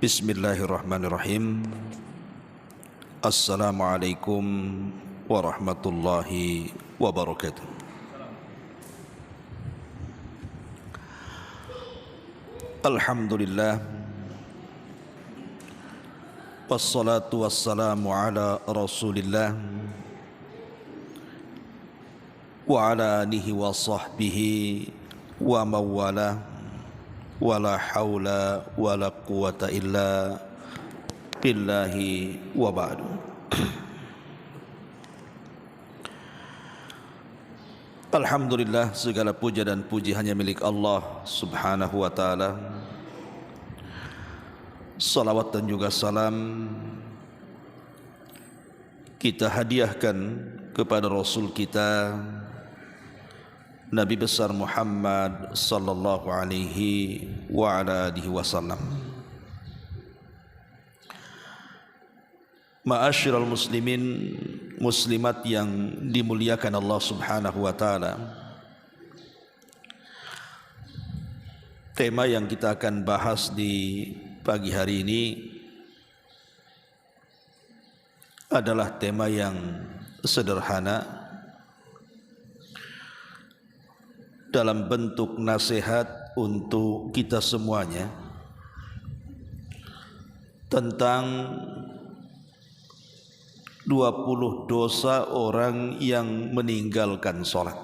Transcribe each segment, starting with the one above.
Bismillahirrahmanirrahim. Assalamualaikum warahmatullahi wabarakatuh. Alhamdulillah, wassalatu wassalamu ala rasulillah wa ala alihi wa sahbihi wa mawala, wala haula wala quwata illa billahi wa ba'du. Alhamdulillah, segala puja dan puji hanya milik Allah subhanahu wa ta'ala. Salawat dan juga salam kita hadiahkan kepada Rasul kita Nabi besar Muhammad sallallahu alaihi wa ala alihi wasallam. Ma'asyiral muslimin muslimat yang dimuliakan Allah subhanahu wa ta'ala, tema yang kita akan bahas di pagi hari ini adalah tema yang sederhana dalam bentuk nasihat untuk kita semuanya tentang 20 dosa orang yang meninggalkan sholat.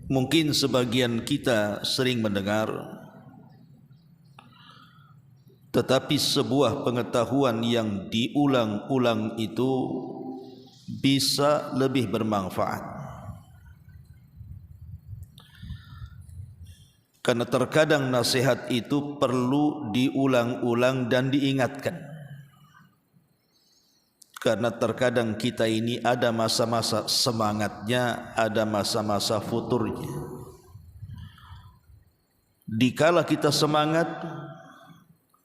Mungkin sebagian kita sering mendengar, tetapi sebuah pengetahuan yang diulang-ulang itu bisa lebih bermanfaat, karena terkadang nasihat itu perlu diulang-ulang dan diingatkan, karena terkadang kita ini ada masa-masa semangatnya, ada masa-masa futurnya. Dikala kita semangat,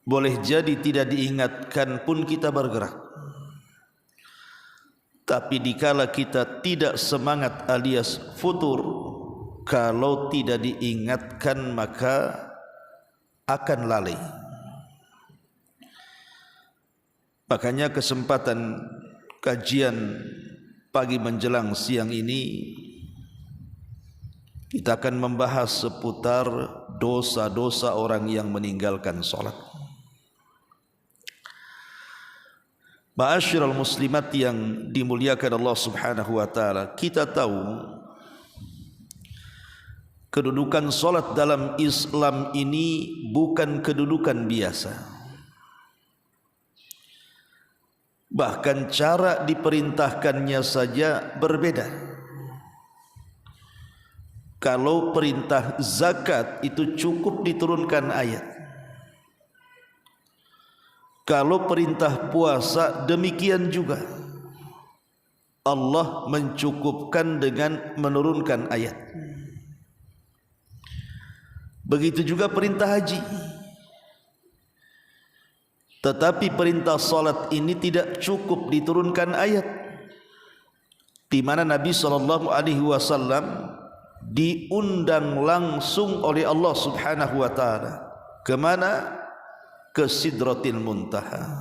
boleh jadi tidak diingatkan pun kita bergerak. Tapi dikala kita tidak semangat alias futur, kalau tidak diingatkan maka akan lalai. Makanya kesempatan kajian pagi menjelang siang ini kita akan membahas seputar dosa-dosa orang yang meninggalkan sholat. Ma'asyiral muslimat yang dimuliakan Allah subhanahu wa ta'ala, kita tahu kedudukan solat dalam Islam ini bukan kedudukan biasa. Bahkan cara diperintahkannya saja berbeda. Kalau perintah zakat itu cukup diturunkan ayat. Kalau perintah puasa demikian juga, Allah mencukupkan dengan menurunkan ayat. Begitu juga perintah haji. Tetapi perintah salat ini tidak cukup diturunkan ayat, di mana Nabi SAW diundang langsung oleh Allah subhanahu wa ta'ala. Kemana? Ke Sidratil Muntaha,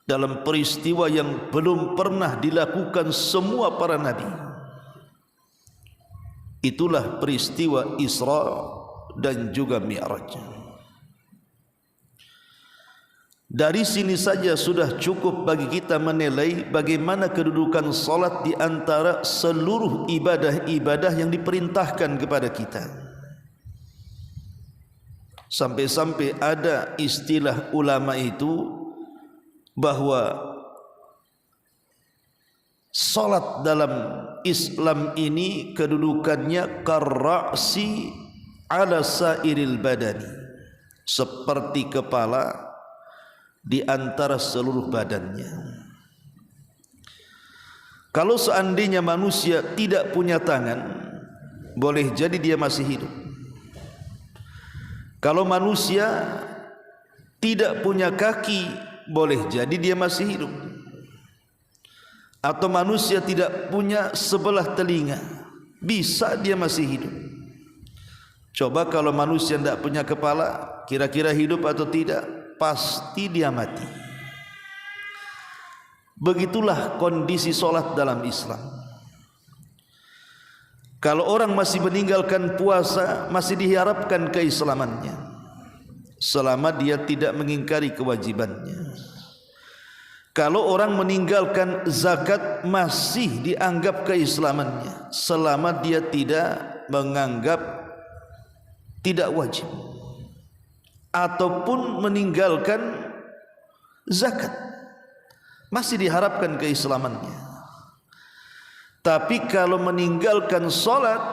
dalam peristiwa yang belum pernah dilakukan semua para nabi. Itulah peristiwa Isra dan juga Mi'raj. Dari sini saja sudah cukup bagi kita menilai bagaimana kedudukan salat di antara seluruh ibadah-ibadah yang diperintahkan kepada kita. Sampai-sampai ada istilah ulama itu bahwa salat dalam Islam ini kedudukannya karra'si ala sairil badani, seperti kepala di antara seluruh badannya. Kalau seandainya manusia tidak punya tangan, boleh jadi dia masih hidup. Kalau manusia tidak punya kaki, boleh jadi dia masih hidup. Atau manusia tidak punya sebelah telinga, bisa dia masih hidup. Coba kalau manusia tidak punya kepala, kira-kira hidup atau tidak? Pasti dia mati. Begitulah kondisi solat dalam Islam. Kalau orang masih meninggalkan puasa, masih diharapkan keislamannya selama dia tidak mengingkari kewajibannya. Kalau orang meninggalkan zakat, masih dianggap keislamannya selama dia tidak menganggap tidak wajib, ataupun meninggalkan zakat, masih diharapkan keislamannya. Tapi kalau meninggalkan solat,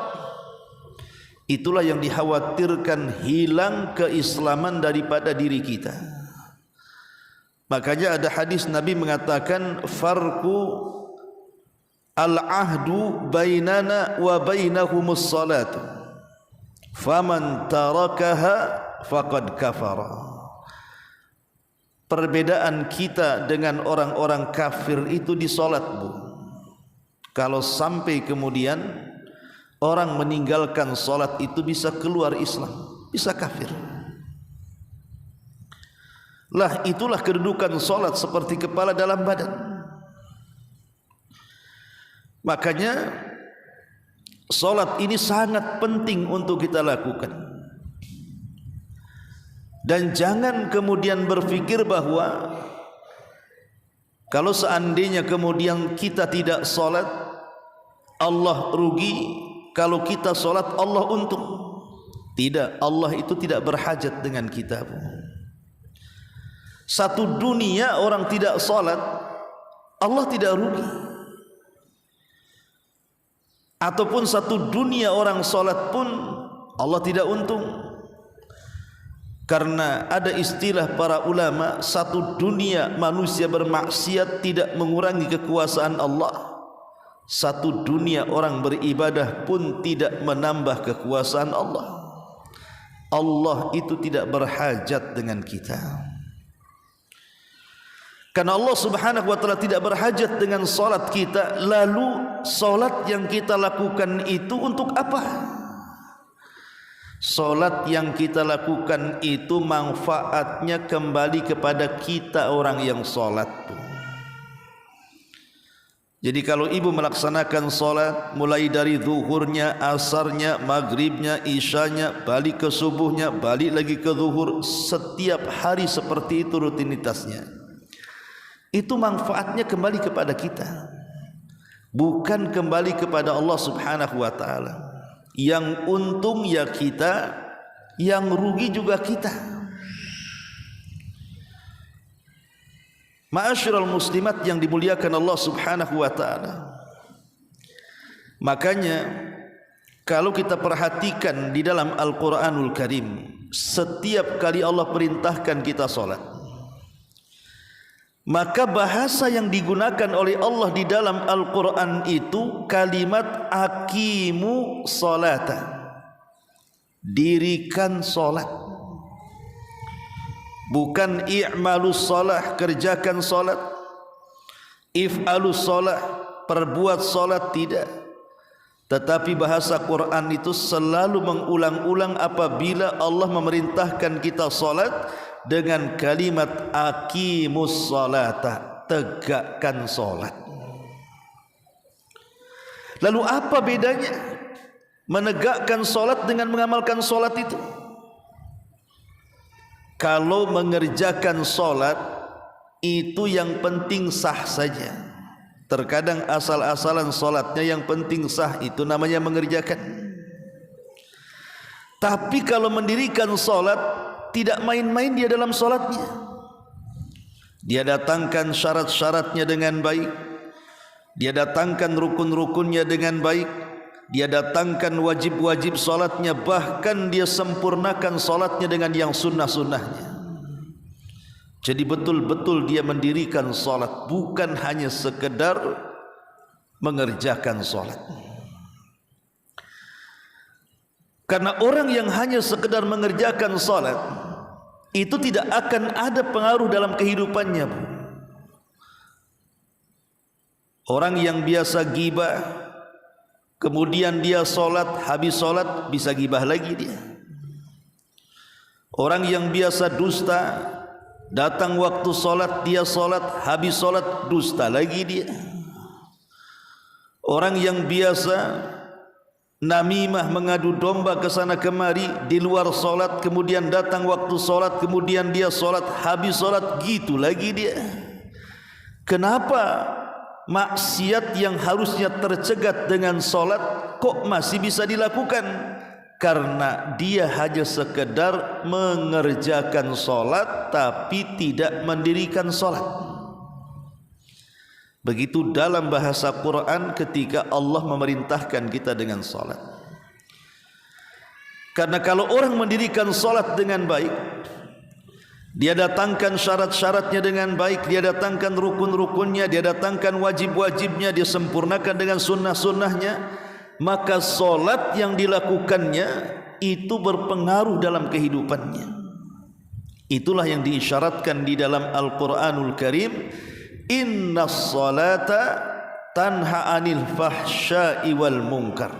itulah yang dikhawatirkan hilang keislaman daripada diri kita. Makanya ada hadis Nabi mengatakan, farqu al-ahdu bainana wa bainahumus salatu, faman tarakaha faqad kafara. Perbedaan kita dengan orang-orang kafir itu di salat, Bu. Kalau sampai kemudian orang meninggalkan salat itu bisa keluar Islam, bisa kafir. Lah itulah kedudukan salat seperti kepala dalam badan. Makanya salat ini sangat penting untuk kita lakukan. Dan jangan kemudian berpikir bahwa kalau seandainya kemudian kita tidak salat, Allah rugi, kalau kita salat Allah untung. Tidak, Allah itu tidak berhajat dengan kita. Satu dunia orang tidak salat, Allah tidak rugi. Ataupun satu dunia orang salat pun Allah tidak untung. Karena ada istilah para ulama, satu dunia manusia bermaksiat tidak mengurangi kekuasaan Allah. Satu dunia orang beribadah pun tidak menambah kekuasaan Allah. Allah itu tidak berhajat dengan kita. Karena Allah subhanahu wa ta'ala tidak berhajat dengan salat kita. Lalu salat yang kita lakukan itu untuk apa? Salat yang kita lakukan itu manfaatnya kembali kepada kita orang yang salat. Jadi kalau ibu melaksanakan salat mulai dari zuhurnya, asarnya, maghribnya, isyanya, balik ke subuhnya, balik lagi ke zuhur, setiap hari seperti itu rutinitasnya. Itu manfaatnya kembali kepada kita, bukan kembali kepada Allah subhanahu wa ta'ala. Yang untung ya kita, yang rugi juga kita. Ma'asyiral muslimat yang dimuliakan Allah subhanahu wa ta'ala. Makanya kalau kita perhatikan di dalam Al-Quranul Karim, setiap kali Allah perintahkan kita salat, maka bahasa yang digunakan oleh Allah di dalam Al-Quran itu kalimat aqimu salata, dirikan salat. Bukan i'malus salah, kerjakan salat, if'alus salah, perbuat salat, tidak. Tetapi bahasa Quran itu selalu mengulang-ulang apabila Allah memerintahkan kita salat dengan kalimat aqimus salata, tegakkan salat. Lalu apa bedanya menegakkan salat dengan mengamalkan salat itu? Kalau mengerjakan salat itu yang penting sah saja. Terkadang asal-asalan salatnya yang penting sah, itu namanya mengerjakan. Tapi kalau mendirikan salat, tidak main-main dia dalam salatnya. Dia datangkan syarat-syaratnya dengan baik, dia datangkan rukun-rukunnya dengan baik, dia datangkan wajib-wajib salatnya, bahkan dia sempurnakan salatnya dengan yang sunnah-sunnahnya. Jadi betul-betul dia mendirikan salat, bukan hanya sekedar mengerjakan salat. Karena orang yang hanya sekedar mengerjakan salat itu tidak akan ada pengaruh dalam kehidupannya. Orang yang biasa ghibah, kemudian dia solat, habis solat bisa gibah lagi dia. Orang yang biasa dusta, datang waktu solat dia solat, habis solat dusta lagi dia. Orang yang biasa namimah, mengadu domba ke sana kemari di luar solat, kemudian datang waktu solat, kemudian dia solat, habis solat, gitu lagi dia. Kenapa maksiat yang harusnya tercegat dengan solat kok masih bisa dilakukan? Karena dia hanya sekedar mengerjakan solat tapi tidak mendirikan solat. Begitu dalam bahasa Quran ketika Allah memerintahkan kita dengan solat. Karena kalau orang mendirikan solat dengan baik, dia datangkan syarat-syaratnya dengan baik, dia datangkan rukun-rukunnya, dia datangkan wajib-wajibnya, dia sempurnakan dengan sunnah-sunnahnya, maka solat yang dilakukannya itu berpengaruh dalam kehidupannya. Itulah yang diisyaratkan di dalam Al-Quranul Karim, innas salata tanha anil fahsya'i wal munkar.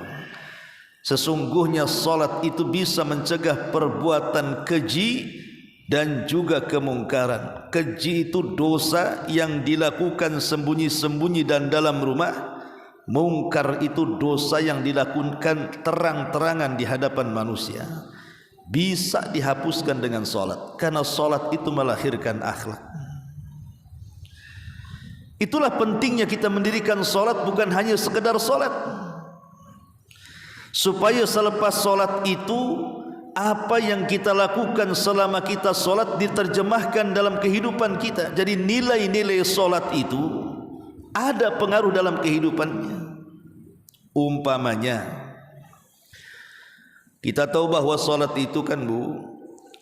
Sesungguhnya salat itu bisa mencegah perbuatan keji dan juga kemungkaran. Keji itu dosa yang dilakukan sembunyi-sembunyi dan dalam rumah. Mungkar itu dosa yang dilakukan terang-terangan di hadapan manusia. Bisa dihapuskan dengan salat, karena salat itu melahirkan akhlak. Itulah pentingnya kita mendirikan salat, bukan hanya sekedar salat, supaya selepas salat itu apa yang kita lakukan selama kita salat diterjemahkan dalam kehidupan kita. Jadi nilai-nilai salat itu ada pengaruh dalam kehidupannya. Umpamanya, kita tahu bahwa salat itu kan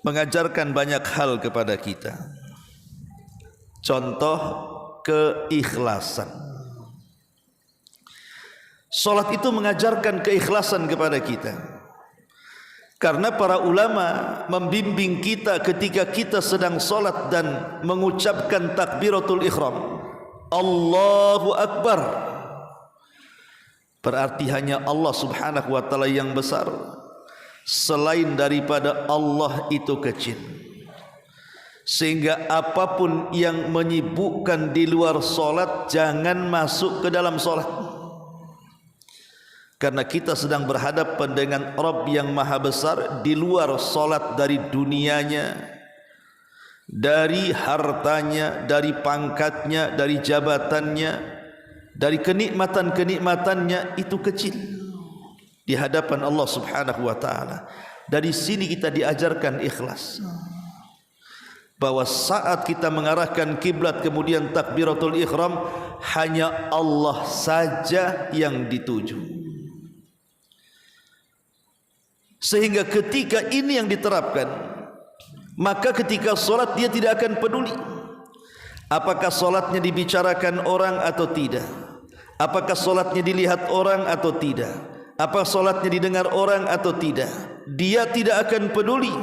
mengajarkan banyak hal kepada kita. Contoh, keikhlasan. Salat itu mengajarkan keikhlasan kepada kita. Karena para ulama membimbing kita ketika kita sedang salat dan mengucapkan takbiratul ihram, Allahu Akbar, berarti hanya Allah subhanahu wa ta'ala yang besar. Selain daripada Allah itu kecil. Sehingga apapun yang menyibukkan di luar solat jangan masuk ke dalam solat. Karena kita sedang berhadapan dengan Rabb yang maha besar, di luar solat dari dunianya, dari hartanya, dari pangkatnya, dari jabatannya, dari kenikmatan-kenikmatannya, itu kecil di hadapan Allah subhanahu wa ta'ala. Dari sini kita diajarkan ikhlas, bahwa saat kita mengarahkan kiblat kemudian takbiratul ihram, hanya Allah saja yang dituju. Sehingga ketika ini yang diterapkan, maka ketika solat dia tidak akan peduli apakah solatnya dibicarakan orang atau tidak, apakah solatnya dilihat orang atau tidak, apa solatnya didengar orang atau tidak. Dia tidak akan peduli,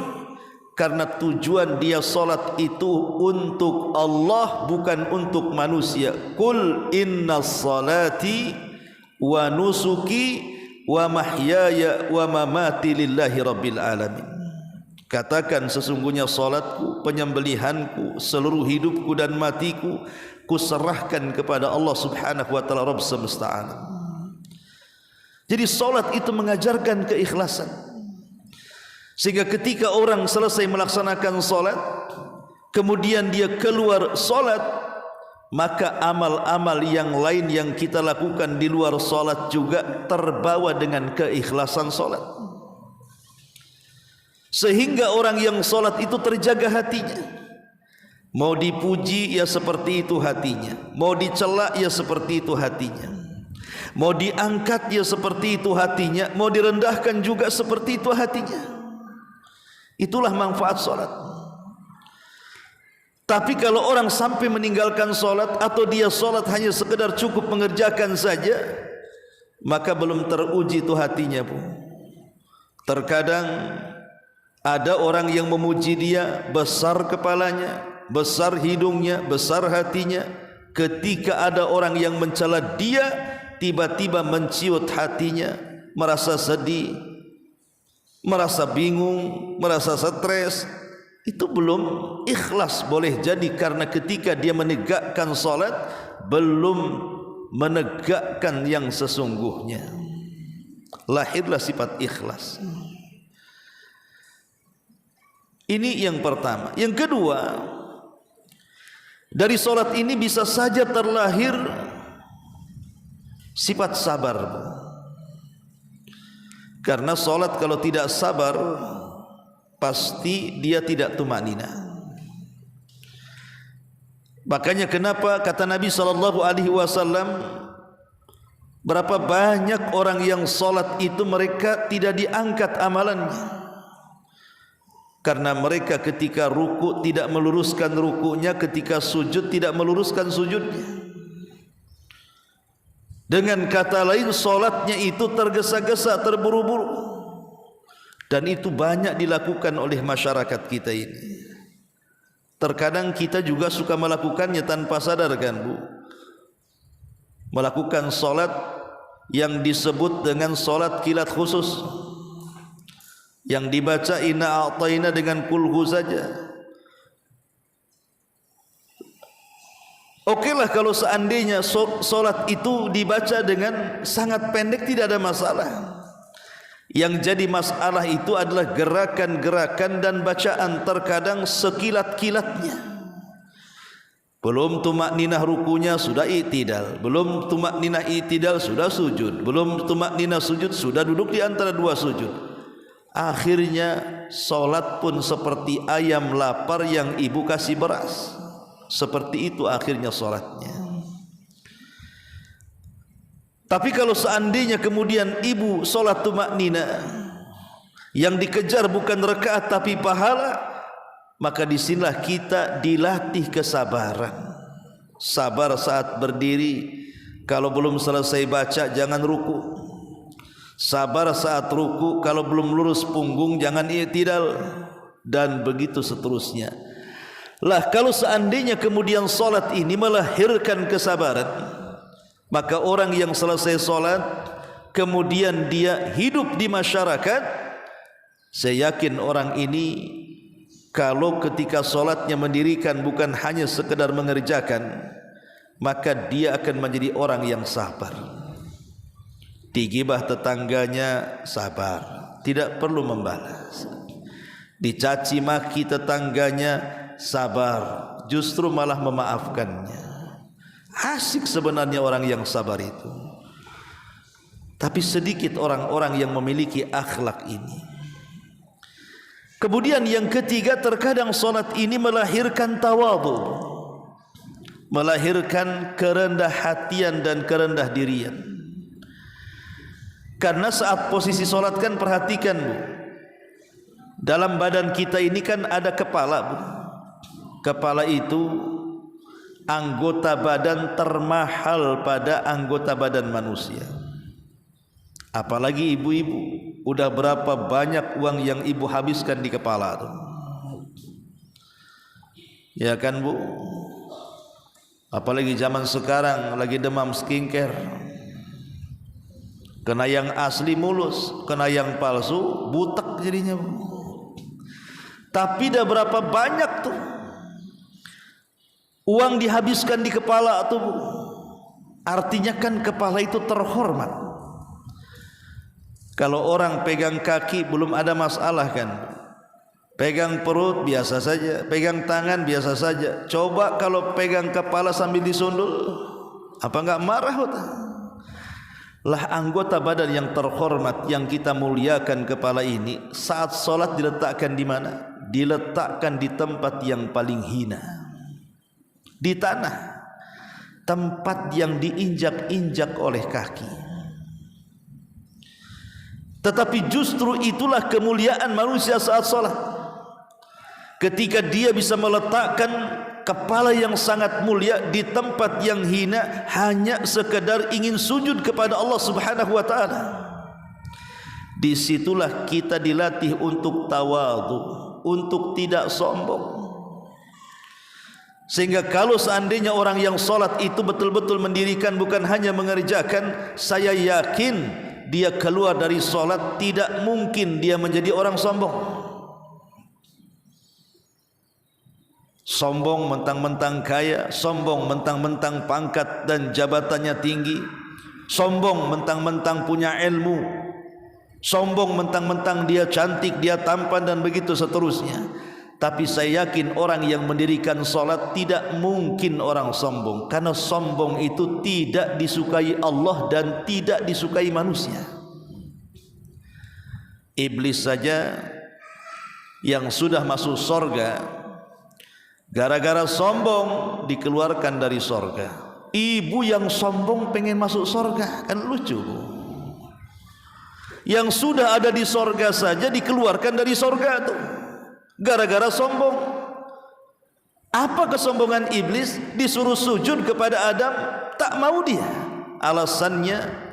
karena tujuan dia solat itu untuk Allah, bukan untuk manusia. Qul inna salati wa nusuki wa mahyaya wa mamati lillahi rabbil alamin. Katakan, sesungguhnya salatku, penyembelihanku, seluruh hidupku dan matiku kuserahkan kepada Allah subhanahu wa ta'ala, Rabb semesta alam. Jadi salat itu mengajarkan keikhlasan, sehingga ketika orang selesai melaksanakan salat kemudian dia keluar salat, maka amal-amal yang lain yang kita lakukan di luar salat juga terbawa dengan keikhlasan salat. Sehingga orang yang salat itu terjaga hatinya. Mau dipuji ya seperti itu hatinya, mau dicela ya seperti itu hatinya, mau diangkat ya seperti itu hatinya, mau direndahkan juga seperti itu hatinya. Itulah manfaat salat. Tapi kalau orang sampai meninggalkan solat, atau dia solat hanya sekedar cukup mengerjakan saja, maka belum teruji itu hatinya pun. Terkadang ada orang yang memuji dia, besar kepalanya, besar hidungnya, besar hatinya. Ketika ada orang yang mencela dia, tiba-tiba menciut hatinya, merasa sedih, merasa bingung, merasa stres, itu belum ikhlas. Boleh jadi karena ketika dia menegakkan salat belum menegakkan yang sesungguhnya. Lahirlah sifat ikhlas. Ini yang pertama. Yang kedua, dari salat ini bisa saja terlahir sifat sabar. Karena salat kalau tidak sabar, pasti dia tidak tumanina. Makanya kenapa kata Nabi SAW, berapa banyak orang yang salat itu mereka tidak diangkat amalannya. Karena mereka ketika ruku tidak meluruskan rukunya, ketika sujud tidak meluruskan sujudnya. Dengan kata lain, solatnya itu tergesa-gesa, terburu-buru. Dan itu banyak dilakukan oleh masyarakat kita ini. Terkadang kita juga suka melakukannya tanpa sadar, kan Bu? Melakukan solat yang disebut dengan solat kilat khusus, yang dibaca inna a'tayna dengan kulhu saja. Okelah kalau seandainya solat itu dibaca dengan sangat pendek, tidak ada masalah. Yang jadi masalah itu adalah gerakan-gerakan dan bacaan, terkadang sekilat-kilatnya. Belum tumakninah rukunya sudah i'tidal, belum tumakninah i'tidal sudah sujud, belum tumakninah sujud sudah duduk di antara dua sujud. Akhirnya solat pun seperti ayam lapar yang ibu kasih beras. Seperti itu akhirnya solatnya. Tapi kalau seandainya kemudian ibu solat tumaknina, yang dikejar bukan rakaat tapi pahala, maka disinilah kita dilatih kesabaran. Sabar saat berdiri, kalau belum selesai baca jangan ruku. Sabar saat ruku, kalau belum lurus punggung jangan i'tidal, dan begitu seterusnya. Lah kalau seandainya kemudian solat ini melahirkan kesabaran, maka orang yang selesai solat kemudian dia hidup di masyarakat, saya yakin orang ini kalau ketika solatnya mendirikan bukan hanya sekedar mengerjakan, maka dia akan menjadi orang yang sabar. Digibah tetangganya sabar, tidak perlu membalas. Dicaci maki tetangganya sabar, justru malah memaafkannya. Asik sebenarnya orang yang sabar itu. Tapi sedikit orang-orang yang memiliki akhlak ini. Kemudian yang ketiga, terkadang solat ini melahirkan tawadhu, melahirkan kerendah hatian dan kerendah dirian. Karena saat posisi solat kan, perhatikan Bu, dalam badan kita ini kan ada kepala Bu. Kepala itu anggota badan termahal pada anggota badan manusia. Apalagi ibu-ibu, udah berapa banyak uang yang ibu habiskan di kepala tuh. Ya kan Bu? Apalagi zaman sekarang lagi demam skincare. Kena yang asli mulus, kena yang palsu butek jadinya. Tapi dah berapa banyak tuh uang dihabiskan di kepala tuh. Artinya kan kepala itu terhormat. Kalau orang pegang kaki belum ada masalah kan, pegang perut biasa saja, pegang tangan biasa saja. Coba kalau pegang kepala sambil disundul, apa enggak marah? Lah anggota badan yang terhormat yang kita muliakan kepala ini, saat solat diletakkan di mana? Diletakkan di tempat yang paling hina, di tanah, tempat yang diinjak-injak oleh kaki. Tetapi justru itulah kemuliaan manusia saat solat, ketika dia bisa meletakkan kepala yang sangat mulia di tempat yang hina, hanya sekedar ingin sujud kepada Allah Subhanahu wa taala. Disitulah kita dilatih untuk tawadhu, untuk tidak sombong. Sehingga kalau seandainya orang yang solat itu betul-betul mendirikan, bukan hanya mengerjakan, saya yakin dia keluar dari solat tidak mungkin dia menjadi orang sombong. Sombong mentang-mentang kaya, sombong mentang-mentang pangkat dan jabatannya tinggi, sombong mentang-mentang punya ilmu, sombong mentang-mentang dia cantik, dia tampan dan begitu seterusnya. Tapi saya yakin orang yang mendirikan solat tidak mungkin orang sombong, karena sombong itu tidak disukai Allah dan tidak disukai manusia. Iblis saja yang sudah masuk sorga gara-gara sombong dikeluarkan dari sorga. Ibu yang sombong pengen masuk sorga, kan lucu. Yang sudah ada di sorga saja dikeluarkan dari sorga tuh gara-gara sombong. Apa kesombongan iblis? Disuruh sujud kepada Adam, tak mau dia. Alasannya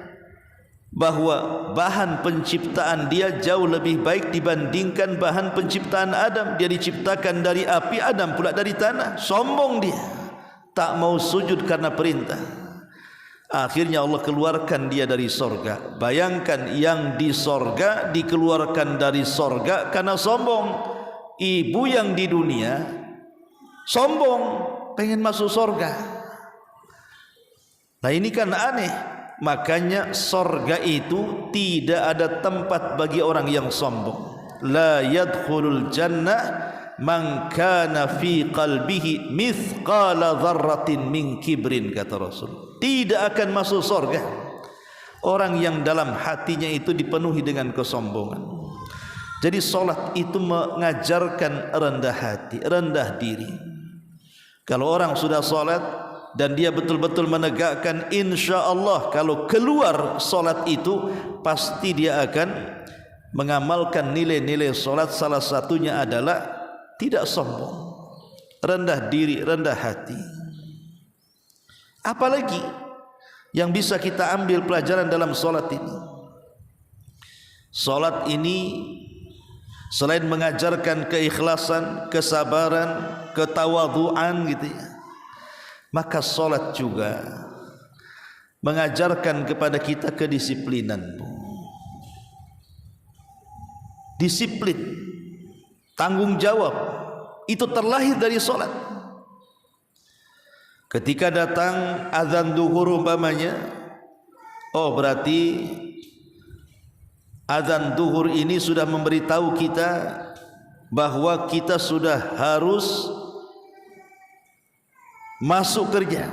bahwa bahan penciptaan dia jauh lebih baik dibandingkan bahan penciptaan Adam. Dia diciptakan dari api, Adam pula dari tanah. Sombong dia, tak mau sujud karena perintah. Akhirnya Allah keluarkan dia dari sorga. Bayangkan, yang di sorga dikeluarkan dari sorga karena sombong. Ibu yang di dunia sombong, pengen masuk sorga. Nah ini kan aneh. Makanya sorga itu tidak ada tempat bagi orang yang sombong. La yadkhulul jannah man kana fi qalbihi mithqala dzarratin min kibrin, kata Rasul. Tidak akan masuk sorga orang yang dalam hatinya itu dipenuhi dengan kesombongan. Jadi solat itu mengajarkan rendah hati, rendah diri. Kalau orang sudah solat dan dia betul-betul menegakkan, insya Allah kalau keluar solat itu pasti dia akan mengamalkan nilai-nilai solat. Salah satunya adalah tidak sombong, rendah diri, rendah hati. Apalagi yang bisa kita ambil pelajaran dalam solat ini? Solat ini selain mengajarkan keikhlasan, kesabaran, ketawaduan gitu ya, maka solat juga mengajarkan kepada kita kedisiplinan. Disiplin, tanggung jawab, itu terlahir dari solat. Ketika datang azan duhur umpamanya, oh berarti azan duhur ini sudah memberitahu kita bahwa kita sudah harus masuk kerja.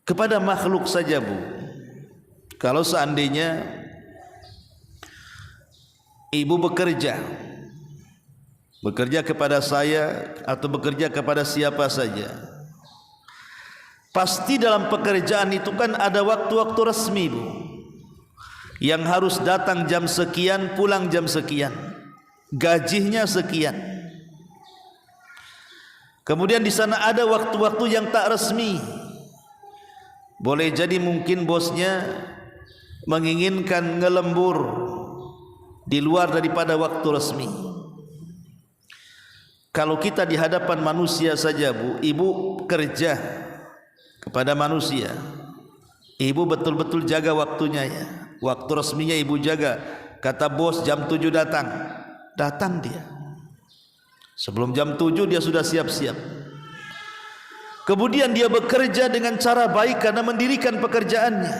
Kepada makhluk saja Bu, kalau seandainya ibu bekerja kepada saya atau bekerja kepada siapa saja, pasti dalam pekerjaan itu kan ada waktu-waktu resmi Bu, yang harus datang jam sekian, pulang jam sekian, gajinya sekian. Kemudian di sana ada waktu-waktu yang tak resmi. Boleh jadi mungkin bosnya menginginkan ngelembur di luar daripada waktu resmi. Kalau kita di hadapan manusia saja Bu, ibu kerja kepada manusia, ibu betul-betul jaga waktunya ya. Waktu resminya ibu jaga. Kata bos jam 7 datang, datang dia. Sebelum jam 7 dia sudah siap-siap. Kemudian dia bekerja dengan cara baik karena mendirikan pekerjaannya.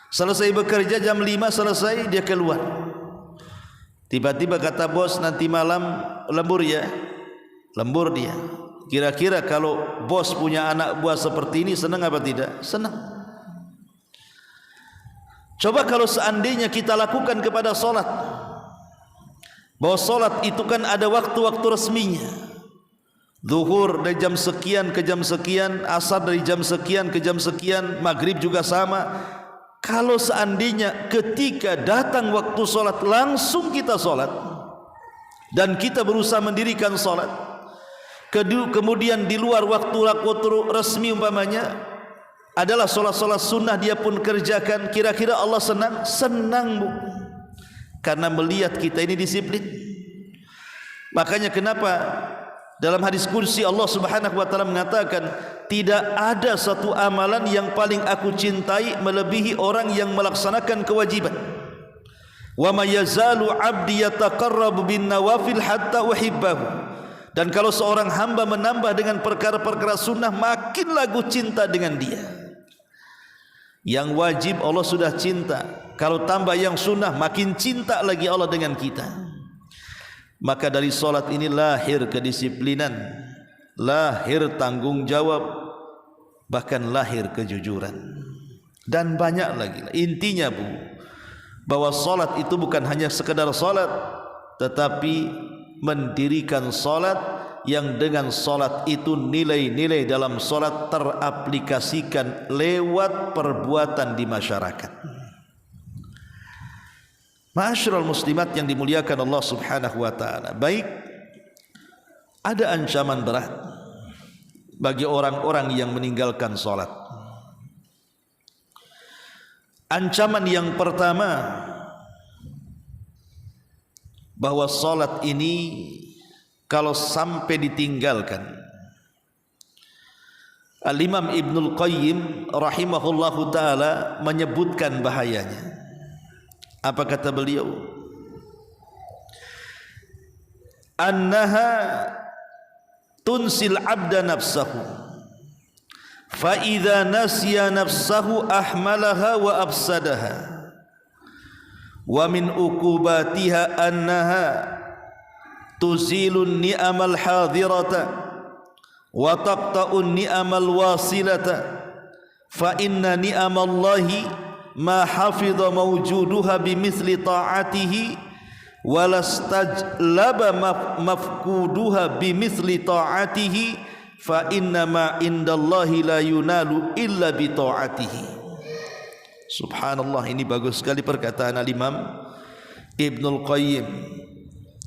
Selesai bekerja jam 5 selesai, dia keluar. Tiba-tiba kata bos, nanti malam lembur ya. Lembur dia. Kira-kira kalau bos punya anak buah seperti ini senang apa tidak? Senang. Coba kalau seandainya kita lakukan kepada solat, bahwa solat itu kan ada waktu-waktu resminya. Zuhur dari jam sekian ke jam sekian, asar dari jam sekian ke jam sekian, maghrib juga sama. Kalau seandainya ketika datang waktu solat langsung kita solat, dan kita berusaha mendirikan solat, kemudian di luar waktu resmi umpamanya adalah solat-solat sunnah dia pun kerjakan, kira-kira Allah senang? Senang Bu, karena melihat kita ini disiplin. Makanya kenapa Dalam hadis kursi Allah Subhanahu wa taala mengatakan, tidak ada satu amalan yang paling aku cintai melebihi orang yang melaksanakan kewajiban. Wa may yazalu 'abdi yataqarrabu bin nawafil hatta uhibbahu. Dan kalau seorang hamba menambah dengan perkara-perkara sunnah, makin lagu cinta dengan dia. Yang wajib Allah sudah cinta, kalau tambah yang sunnah makin cinta lagi Allah dengan kita. Maka dari solat ini lahir kedisiplinan, lahir tanggung jawab, bahkan lahir kejujuran, dan banyak lagi. Intinya Bu, bahwa solat itu bukan hanya sekedar solat, tetapi mendirikan solat yang dengan solat itu nilai-nilai dalam solat teraplikasikan lewat perbuatan di masyarakat. Ma'asyiral muslimat yang dimuliakan Allah Subhanahu wa taala. Baik, ada ancaman berat bagi orang-orang yang meninggalkan salat. Ancaman yang pertama, bahwa salat ini kalau sampai ditinggalkan, Al-Imam Ibnul Qayyim rahimahullahu taala menyebutkan bahayanya. Apa kata beliau? Annaha tunsil abda nafsahu, fa idza nasiya nafsahu ahmalaha wa afsadaha, wa min uqubatiha annaha tuzilun ni'amal hadirata wa taqta'un ni'amal wasilata, fa inna ni'amallahi ma hafidha mawjuduha bimithli ta'atihi walastajlaba mafkuduha bimithli ta'atihi, fa inna ma indallahi la yunalu illa bi ta'atihi. Subhanallah, ini bagus sekali perkataan Al-Imam Ibnul Qayyim,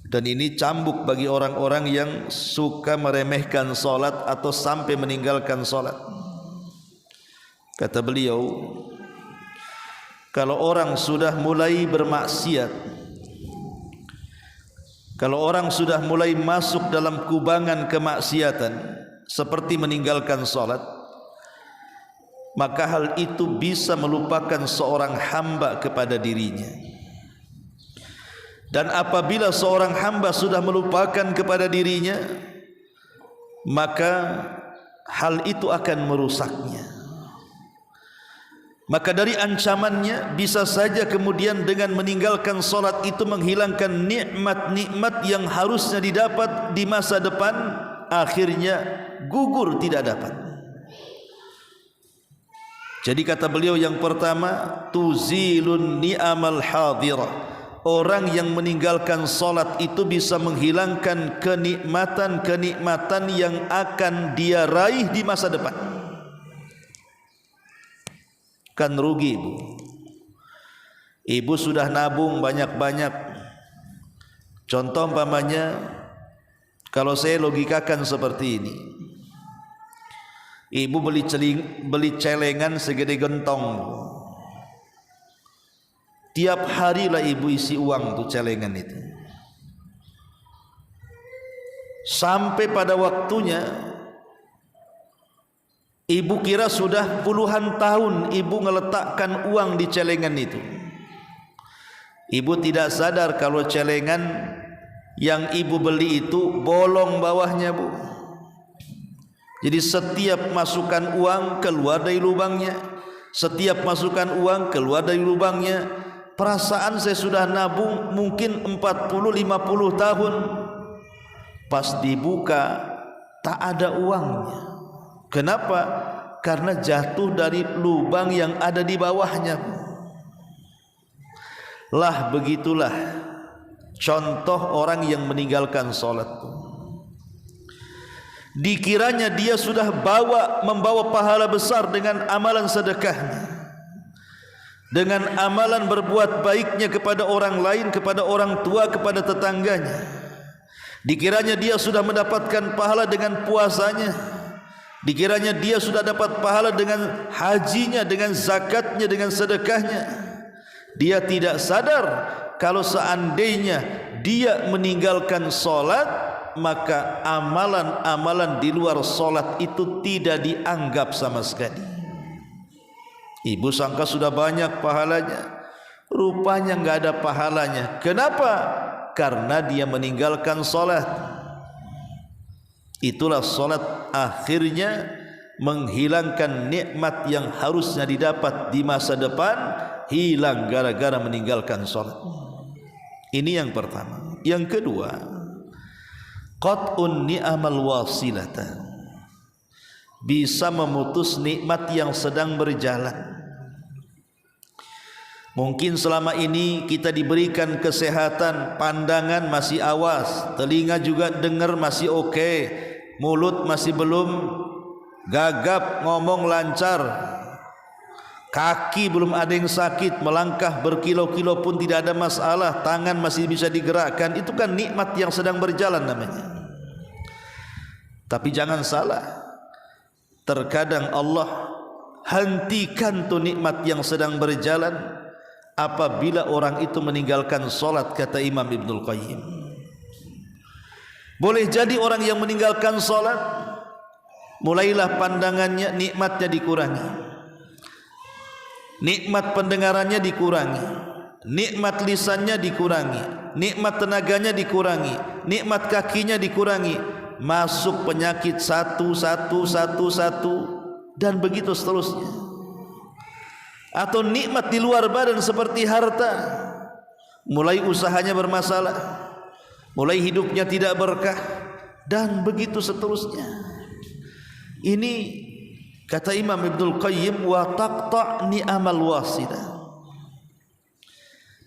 dan ini cambuk bagi orang-orang yang suka meremehkan salat atau sampai meninggalkan salat. Kata beliau, kalau orang sudah mulai bermaksiat, kalau orang sudah mulai masuk dalam kubangan kemaksiatan seperti meninggalkan salat, maka hal itu bisa melupakan seorang hamba kepada dirinya. Dan apabila seorang hamba sudah melupakan kepada dirinya, maka hal itu akan merusaknya. Maka dari ancamannya, bisa saja kemudian dengan meninggalkan salat itu menghilangkan nikmat-nikmat yang harusnya didapat di masa depan, akhirnya gugur tidak dapat. Jadi kata beliau yang pertama, tuzilun ni'amal hadirah. Orang yang meninggalkan salat itu bisa menghilangkan kenikmatan-kenikmatan yang akan dia raih di masa depan. Kan rugi ibu. Ibu sudah nabung banyak-banyak. Contoh umpamanya, kalau saya logikakan seperti ini, ibu beli celengan segede gentong. Tiap hari lah ibu isi uang tuh celengan itu. Sampai pada waktunya ibu kira sudah puluhan tahun ibu meletakkan uang di celengan itu. Ibu tidak sadar kalau celengan yang ibu beli itu bolong bawahnya Bu. Jadi setiap masukkan uang keluar dari lubangnya, setiap masukkan uang keluar dari lubangnya. Perasaan saya sudah nabung mungkin 40-50 tahun, pas dibuka tak ada uangnya. Kenapa? Karena jatuh dari lubang yang ada di bawahnya. Lah begitulah contoh orang yang meninggalkan salat. Dikiranya dia sudah membawa pahala besar dengan amalan sedekahnya, dengan amalan berbuat baiknya kepada orang lain, kepada orang tua, kepada tetangganya. Dikiranya dia sudah mendapatkan pahala dengan puasanya, dikiranya dia sudah dapat pahala dengan hajinya, dengan zakatnya, dengan sedekahnya. Dia tidak sadar kalau seandainya dia meninggalkan salat, maka amalan-amalan di luar solat itu tidak dianggap sama sekali. Ibu sangka sudah banyak pahalanya, rupanya nggak ada pahalanya. Kenapa? Karena dia meninggalkan solat. Itulah solat akhirnya menghilangkan nikmat yang harusnya didapat di masa depan, hilang gara-gara meninggalkan solat. Ini yang pertama. Yang kedua, qat'un ni'amal wasilata, bisa memutus nikmat yang sedang berjalan. Mungkin selama ini kita diberikan kesehatan, pandangan masih awas, telinga juga dengar masih oke, mulut masih belum gagap, ngomong lancar, kaki belum ada yang sakit, melangkah berkilo-kilo pun tidak ada masalah, tangan masih bisa digerakkan. Itu kan nikmat yang sedang berjalan namanya. Tapi jangan salah, terkadang Allah hentikan tuh nikmat yang sedang berjalan apabila orang itu meninggalkan solat, kata Imam Ibnul Qayyim. Boleh jadi orang yang meninggalkan solat, mulailah pandangannya, nikmatnya dikurangi, nikmat pendengarannya dikurangi, nikmat lisannya dikurangi, nikmat tenaganya dikurangi, nikmat kakinya dikurangi, masuk penyakit satu, dan begitu seterusnya. Atau nikmat di luar badan seperti harta, mulai usahanya bermasalah, mulai hidupnya tidak berkah, dan begitu seterusnya. Ini kata Imam Ibnul Qayyim, wa taqta' ni'amal wasilah.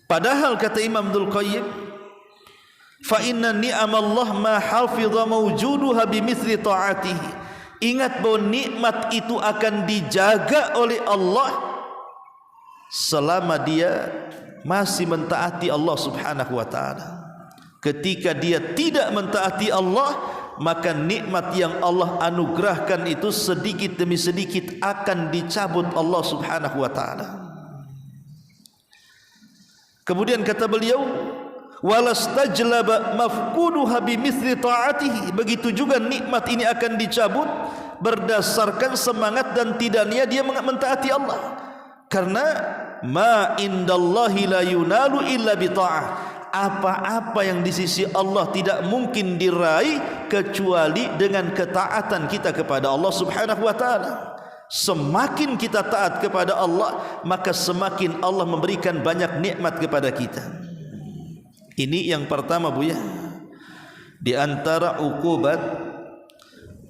Padahal kata Imam Ibnul Qayyim, fa inna ni'amallah ma hafidha mawjuduha bimithli ta'atihi. Ingat bahwa nikmat itu akan dijaga oleh Allah selama dia masih mentaati Allah Subhanahu wa taala. Ketika dia tidak mentaati Allah, maka nikmat yang Allah anugerahkan itu sedikit demi sedikit akan dicabut Allah Subhanahu wa taala. Kemudian kata beliau, walastajlaba mafquduha bimithli ta'atihi. Begitu juga nikmat ini akan dicabut berdasarkan semangat dan tidaknya dia mentaati Allah. Karena ma indallahi la yunalu illa bita'ah. Apa-apa yang di sisi Allah tidak mungkin diraih kecuali dengan ketaatan kita kepada Allah Subhanahu wa taala. Semakin kita taat kepada Allah, maka semakin Allah memberikan banyak nikmat kepada kita. Ini yang pertama, Bu ya. Di antara ukubat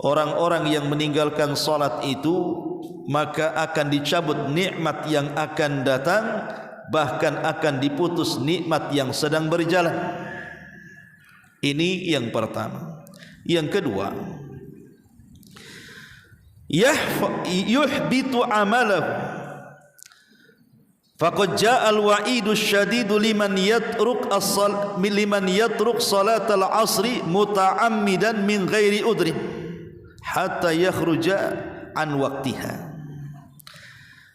orang-orang yang meninggalkan salat itu, maka akan dicabut nikmat yang akan datang, bahkan akan diputus nikmat yang sedang berjalan. Ini yang pertama. Yang kedua, yuhbitu amalahu. Faqad jaa al-wa'idu syadidu liman yatruk salatal asri muta'ammidan min ghairi udrin hatta yakhruja an waqtiha.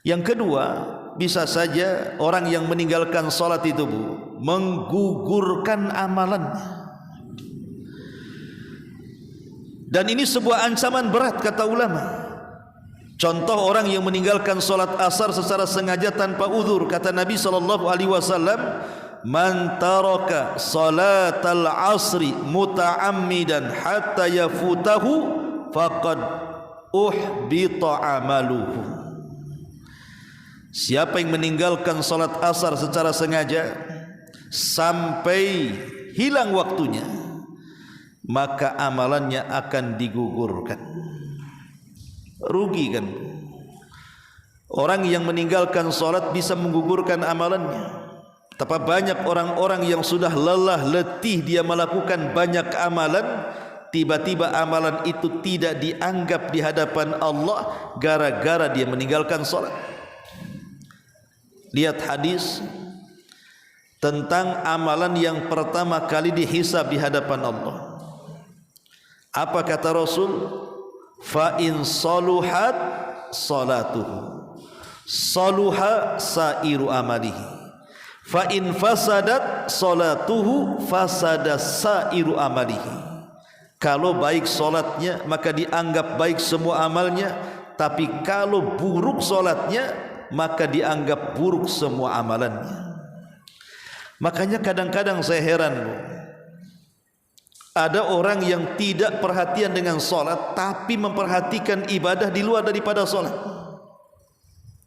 Yang kedua, bisa saja orang yang meninggalkan salat itu, Bu, menggugurkan amalannya. Dan ini sebuah ancaman berat kata ulama. Contoh orang yang meninggalkan salat asar secara sengaja tanpa uzur, kata Nabi SAW, man taraka salatal asri muta'ammidan hatta yafutahu faqad uhbita amaluhu. Siapa yang meninggalkan salat asar secara sengaja sampai hilang waktunya, maka amalannya akan digugurkan. Rugi kan? Orang yang meninggalkan salat bisa menggugurkan amalannya. Betapa banyak orang-orang yang sudah lelah letih dia melakukan banyak amalan, tiba-tiba amalan itu tidak dianggap di hadapan Allah gara-gara dia meninggalkan salat. Lihat hadis tentang amalan yang pertama kali dihisab di hadapan Allah. Apa kata Rasul? Fa in saluhat salatuhu saluha sairu amalihi, fa in fasadat salatuhu fasada sairu amalihi. Kalau baik solatnya maka dianggap baik semua amalnya, tapi kalau buruk solatnya maka dianggap buruk semua amalannya. Makanya kadang-kadang saya heran, Bu. Ada orang yang tidak perhatian dengan solat, tapi memperhatikan ibadah di luar daripada solat.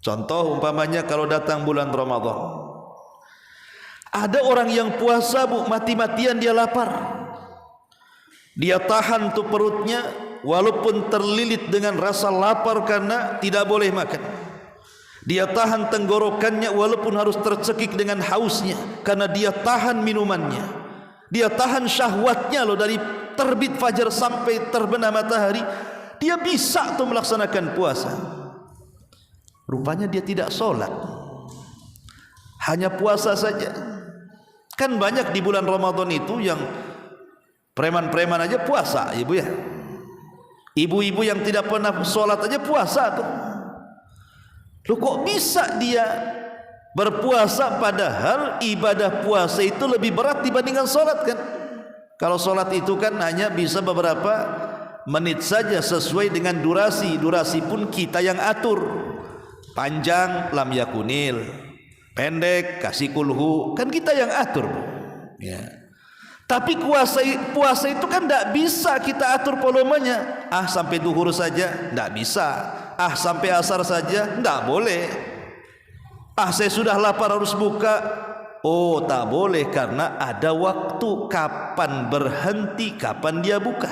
Contoh umpamanya kalau datang bulan Ramadan, ada orang yang puasa, Bu, mati-matian dia lapar, dia tahan tuh perutnya walaupun terlilit dengan rasa lapar karena tidak boleh makan. Dia tahan tenggorokannya walaupun harus tercekik dengan hausnya karena dia tahan minumannya. Dia tahan syahwatnya loh, dari terbit fajar sampai terbenam matahari. Dia bisa tuh melaksanakan puasa. Rupanya dia tidak sholat, hanya puasa saja. Kan banyak di bulan Ramadan itu yang preman-preman aja puasa, ibu ya. Ibu-ibu yang tidak pernah sholat aja puasa tuh. Loh, kok bisa dia berpuasa padahal ibadah puasa itu lebih berat dibandingkan solat kan? Kalau solat itu kan hanya bisa beberapa menit saja sesuai dengan durasi. Durasi pun kita yang atur. Panjang lam yakunil, pendek kasih kulhu, kan kita yang atur, ya. Tapi puasa itu kan tidak bisa kita atur volumenya. Sampai duhur saja tidak bisa. Sampai asar saja tidak boleh. Saya sudah lapar harus buka. Oh, tak boleh, karena ada waktu kapan berhenti, kapan dia buka.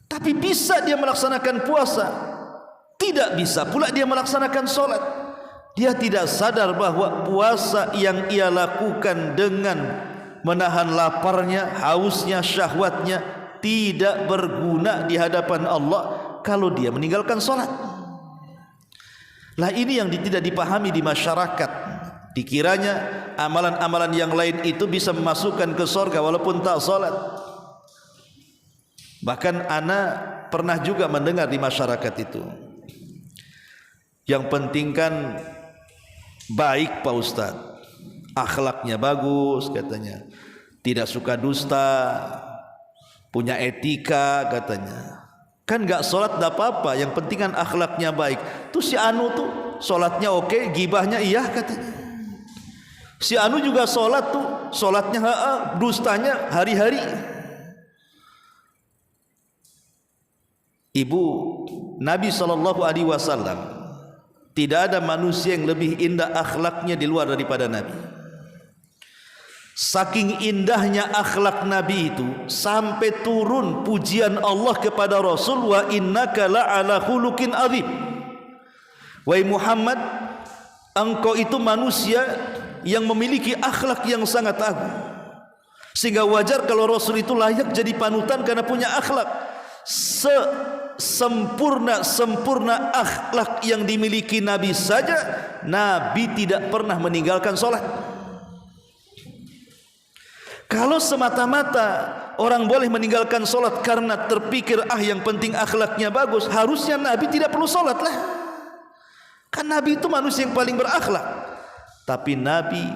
Tapi bisa dia melaksanakan puasa, tidak bisa pula dia melaksanakan solat. Dia tidak sadar bahwa puasa yang ia lakukan dengan menahan laparnya, hausnya, syahwatnya tidak berguna di hadapan Allah kalau dia meninggalkan solat. Lah ini yang tidak dipahami di masyarakat. Dikiranya amalan-amalan yang lain itu bisa memasukkan ke surga walaupun tak solat. Bahkan ana pernah juga mendengar di masyarakat itu, yang penting kan baik Pak Ustadz, akhlaknya bagus katanya, tidak suka dusta, punya etika katanya. Kan gak sholat gak apa-apa, yang penting kan akhlaknya baik. Tuh si Anu tuh sholatnya oke, gibahnya iya katanya. Si Anu juga sholat tuh, sholatnya dustanya hari-hari. Ibu, Nabi SAW, tidak ada manusia yang lebih indah akhlaknya di luar daripada Nabi. Saking indahnya akhlak Nabi itu sampai turun pujian Allah kepada Rasul, wa innaka la'ala khuluqin azim. Wahai Muhammad, engkau itu manusia yang memiliki akhlak yang sangat agung, sehingga wajar kalau Rasul itu layak jadi panutan karena punya akhlak. Sempurna akhlak yang dimiliki Nabi saja, Nabi tidak pernah meninggalkan solat. Kalau semata-mata orang boleh meninggalkan solat karena terpikir yang penting akhlaknya bagus, harusnya Nabi tidak perlu solat lah. Kan Nabi itu manusia yang paling berakhlak. Tapi Nabi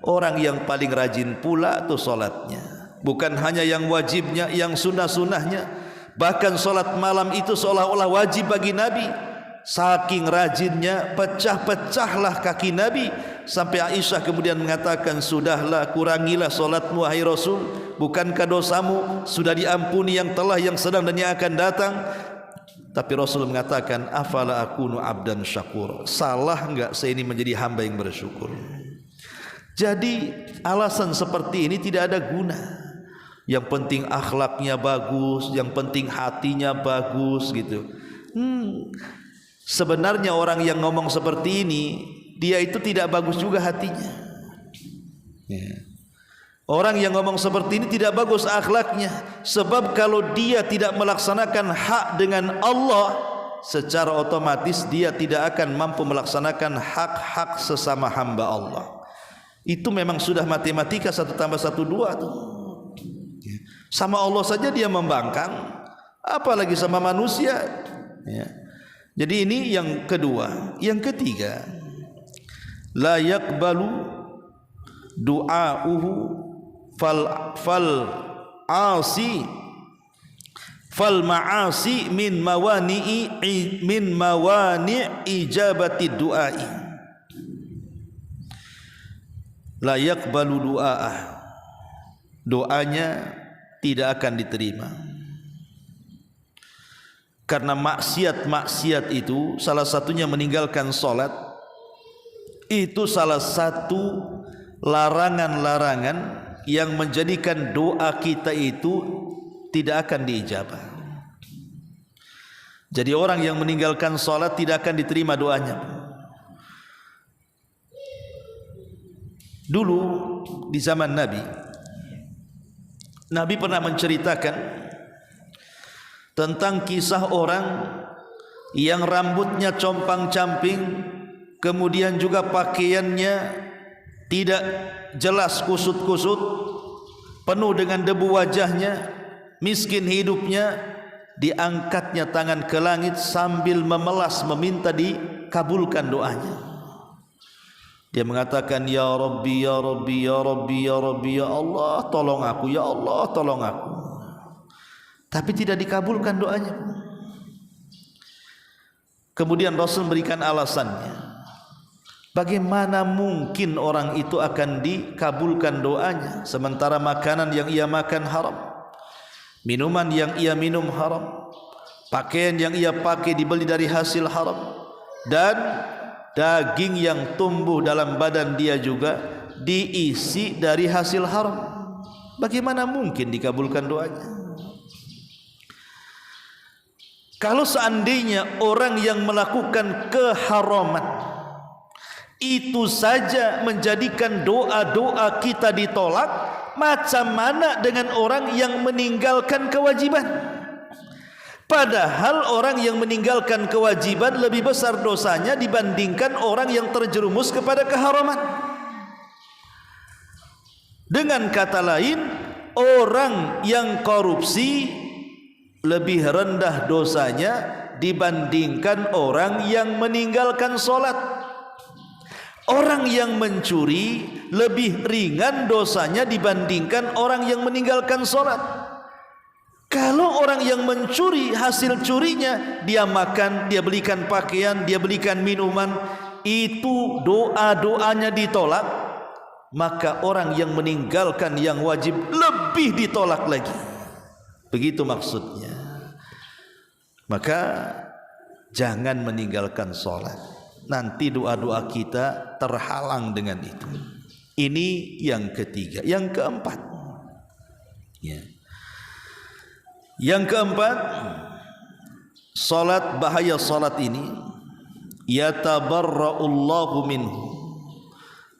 orang yang paling rajin pula tuh solatnya. Bukan hanya yang wajibnya, yang sunnah-sunnahnya. Bahkan solat malam itu seolah-olah wajib bagi Nabi. Saking rajinnya, pecah-pecahlah kaki Nabi, sampai Aisyah kemudian mengatakan, sudahlah, kurangilah solatmu wahai Rasul, bukankah dosamu sudah diampuni yang telah, yang sedang dan yang akan datang? Tapi Rasul mengatakan, afala akunu abdan syakur, salah enggak saya ini menjadi hamba yang bersyukur? Jadi alasan seperti ini tidak ada guna. Yang penting akhlaknya bagus, yang penting hatinya bagus gitu. Sebenarnya orang yang ngomong seperti ini, dia itu tidak bagus juga hatinya. Orang yang ngomong seperti ini tidak bagus akhlaknya. Sebab kalau dia tidak melaksanakan hak dengan Allah, secara otomatis dia tidak akan mampu melaksanakan hak-hak sesama hamba Allah. Itu memang sudah matematika 1 tambah 1 2 tuh. Sama Allah saja dia membangkang, apalagi sama manusia. Jadi ini yang kedua. Yang ketiga, la yaqbalu du'a'uhu fal asi fal ma'asi min mawani ijabati du'ai la yaqbalu du'a'ah, doanya tidak akan diterima. Karena maksiat itu salah satunya meninggalkan salat, itu salah satu larangan-larangan yang menjadikan doa kita itu tidak akan diijabah. Jadi orang yang meninggalkan salat tidak akan diterima doanya. Dulu di zaman Nabi pernah menceritakan tentang kisah orang yang rambutnya compang-camping, kemudian juga pakaiannya tidak jelas kusut-kusut, penuh dengan debu wajahnya, miskin hidupnya, diangkatnya tangan ke langit sambil memelas meminta dikabulkan doanya. Dia mengatakan, ya Rabbi, ya Rabbi, ya Rabbi, ya Rabbi, ya Allah tolong aku, ya Allah tolong aku. Tapi tidak dikabulkan doanya. Kemudian Rasul memberikan alasannya. Bagaimana mungkin orang itu akan dikabulkan doanya sementara makanan yang ia makan haram, minuman yang ia minum haram, pakaian yang ia pakai dibeli dari hasil haram, dan daging yang tumbuh dalam badan dia juga diisi dari hasil haram. Bagaimana mungkin dikabulkan doanya? Kalau seandainya orang yang melakukan keharaman itu saja menjadikan doa-doa kita ditolak, macam mana dengan orang yang meninggalkan kewajiban? Padahal orang yang meninggalkan kewajiban lebih besar dosanya dibandingkan orang yang terjerumus kepada keharaman. Dengan kata lain, orang yang korupsi lebih rendah dosanya dibandingkan orang yang meninggalkan solat. Orang yang mencuri lebih ringan dosanya dibandingkan orang yang meninggalkan solat. Kalau orang yang mencuri, hasil curinya dia makan, dia belikan pakaian, dia belikan minuman, itu doa-doanya ditolak, maka orang yang meninggalkan yang wajib lebih ditolak lagi. Begitu maksudnya. Maka jangan meninggalkan sholat, nanti doa-doa kita terhalang dengan itu. Ini yang ketiga. Yang keempat, yang keempat, sholat, bahaya sholat ini, yatabarra'ullahu minhu,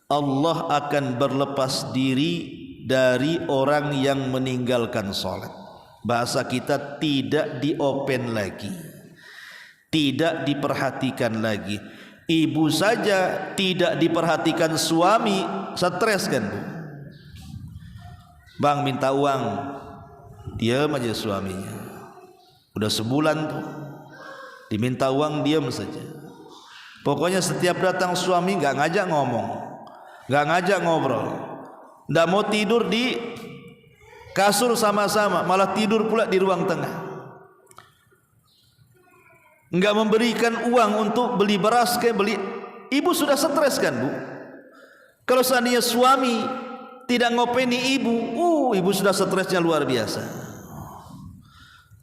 Allah akan berlepas diri dari orang yang meninggalkan sholat. Bahasa kita tidak diopen lagi, tidak diperhatikan lagi. Ibu saja tidak diperhatikan suami, stres kan Bu? Bang minta uang, diam aja suaminya. Udah sebulan tuh diminta uang, diam saja. Pokoknya setiap datang suami gak ngajak ngomong, gak ngajak ngobrol, gak mau tidur di kasur sama-sama, malah tidur pula di ruang tengah. Enggak memberikan uang untuk beli beras kayak beli. Ibu sudah stres kan Bu? Kalau seandainya suami tidak ngopeni ibu, ibu sudah stresnya luar biasa.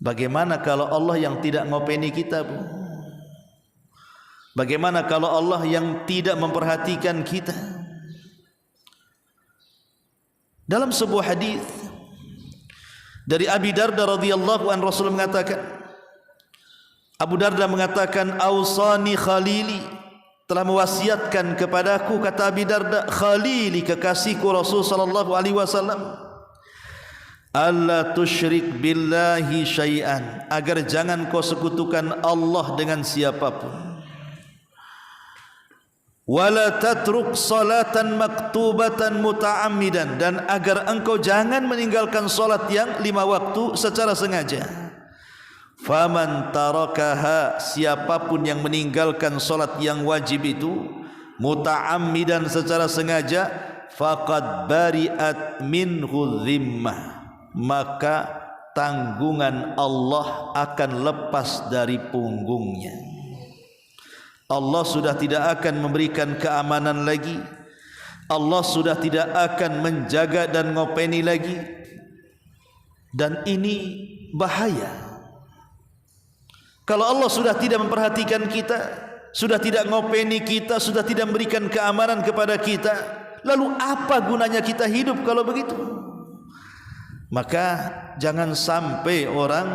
Bagaimana kalau Allah yang tidak ngopeni kita Bu? Bagaimana kalau Allah yang tidak memperhatikan kita? Dalam sebuah hadis dari Abi Darda radhiyallahu an, Rasul mengatakan, Abu Darda mengatakan, ausani khalili, telah mewasiatkan kepadaku, kata Abi Darda, khalili, kekasihku Rasul sallallahu alaihi wasallam, alla tusyrik billahi syai'an, agar jangan kau sekutukan Allah dengan siapapun. Wala tatruk salatan maktubatan muta'ammidan, dan agar engkau jangan meninggalkan salat yang 5 waktu secara sengaja. Faman tarakaha, siapapun yang meninggalkan salat yang wajib itu muta'ammidan secara sengaja, faqad bari'at minhu dhimmah, maka tanggungan Allah akan lepas dari punggungnya. Allah sudah tidak akan memberikan keamanan lagi. Allah sudah tidak akan menjaga dan ngopeni lagi. Dan ini bahaya. Kalau Allah sudah tidak memperhatikan kita, sudah tidak ngopeni kita, sudah tidak memberikan keamanan kepada kita, lalu apa gunanya kita hidup kalau begitu? Maka jangan sampai orang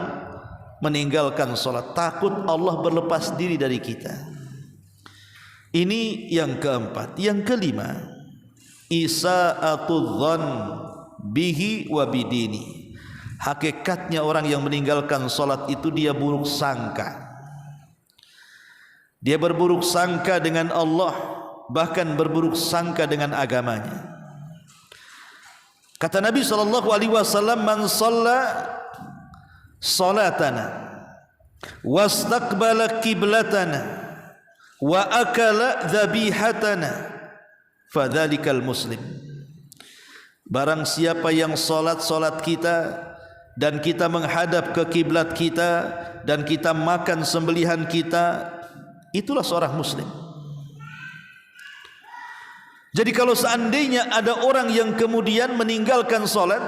meninggalkan sholat takut Allah berlepas diri dari kita. Ini yang keempat. Yang kelima, isa'atul dzan bihi wa bidini. Hakikatnya orang yang meninggalkan sholat itu dia buruk sangka. Dia berburuk sangka dengan Allah, bahkan berburuk sangka dengan agamanya. Kata Nabi SAW, man shalla salatana wastaqbala qiblatana wa akala dhabihatana fadzalikal muslim. Barang siapa yang salat kita dan kita menghadap ke kiblat kita dan kita makan sembelihan kita, itulah seorang muslim. Jadi kalau seandainya ada orang yang kemudian meninggalkan salat,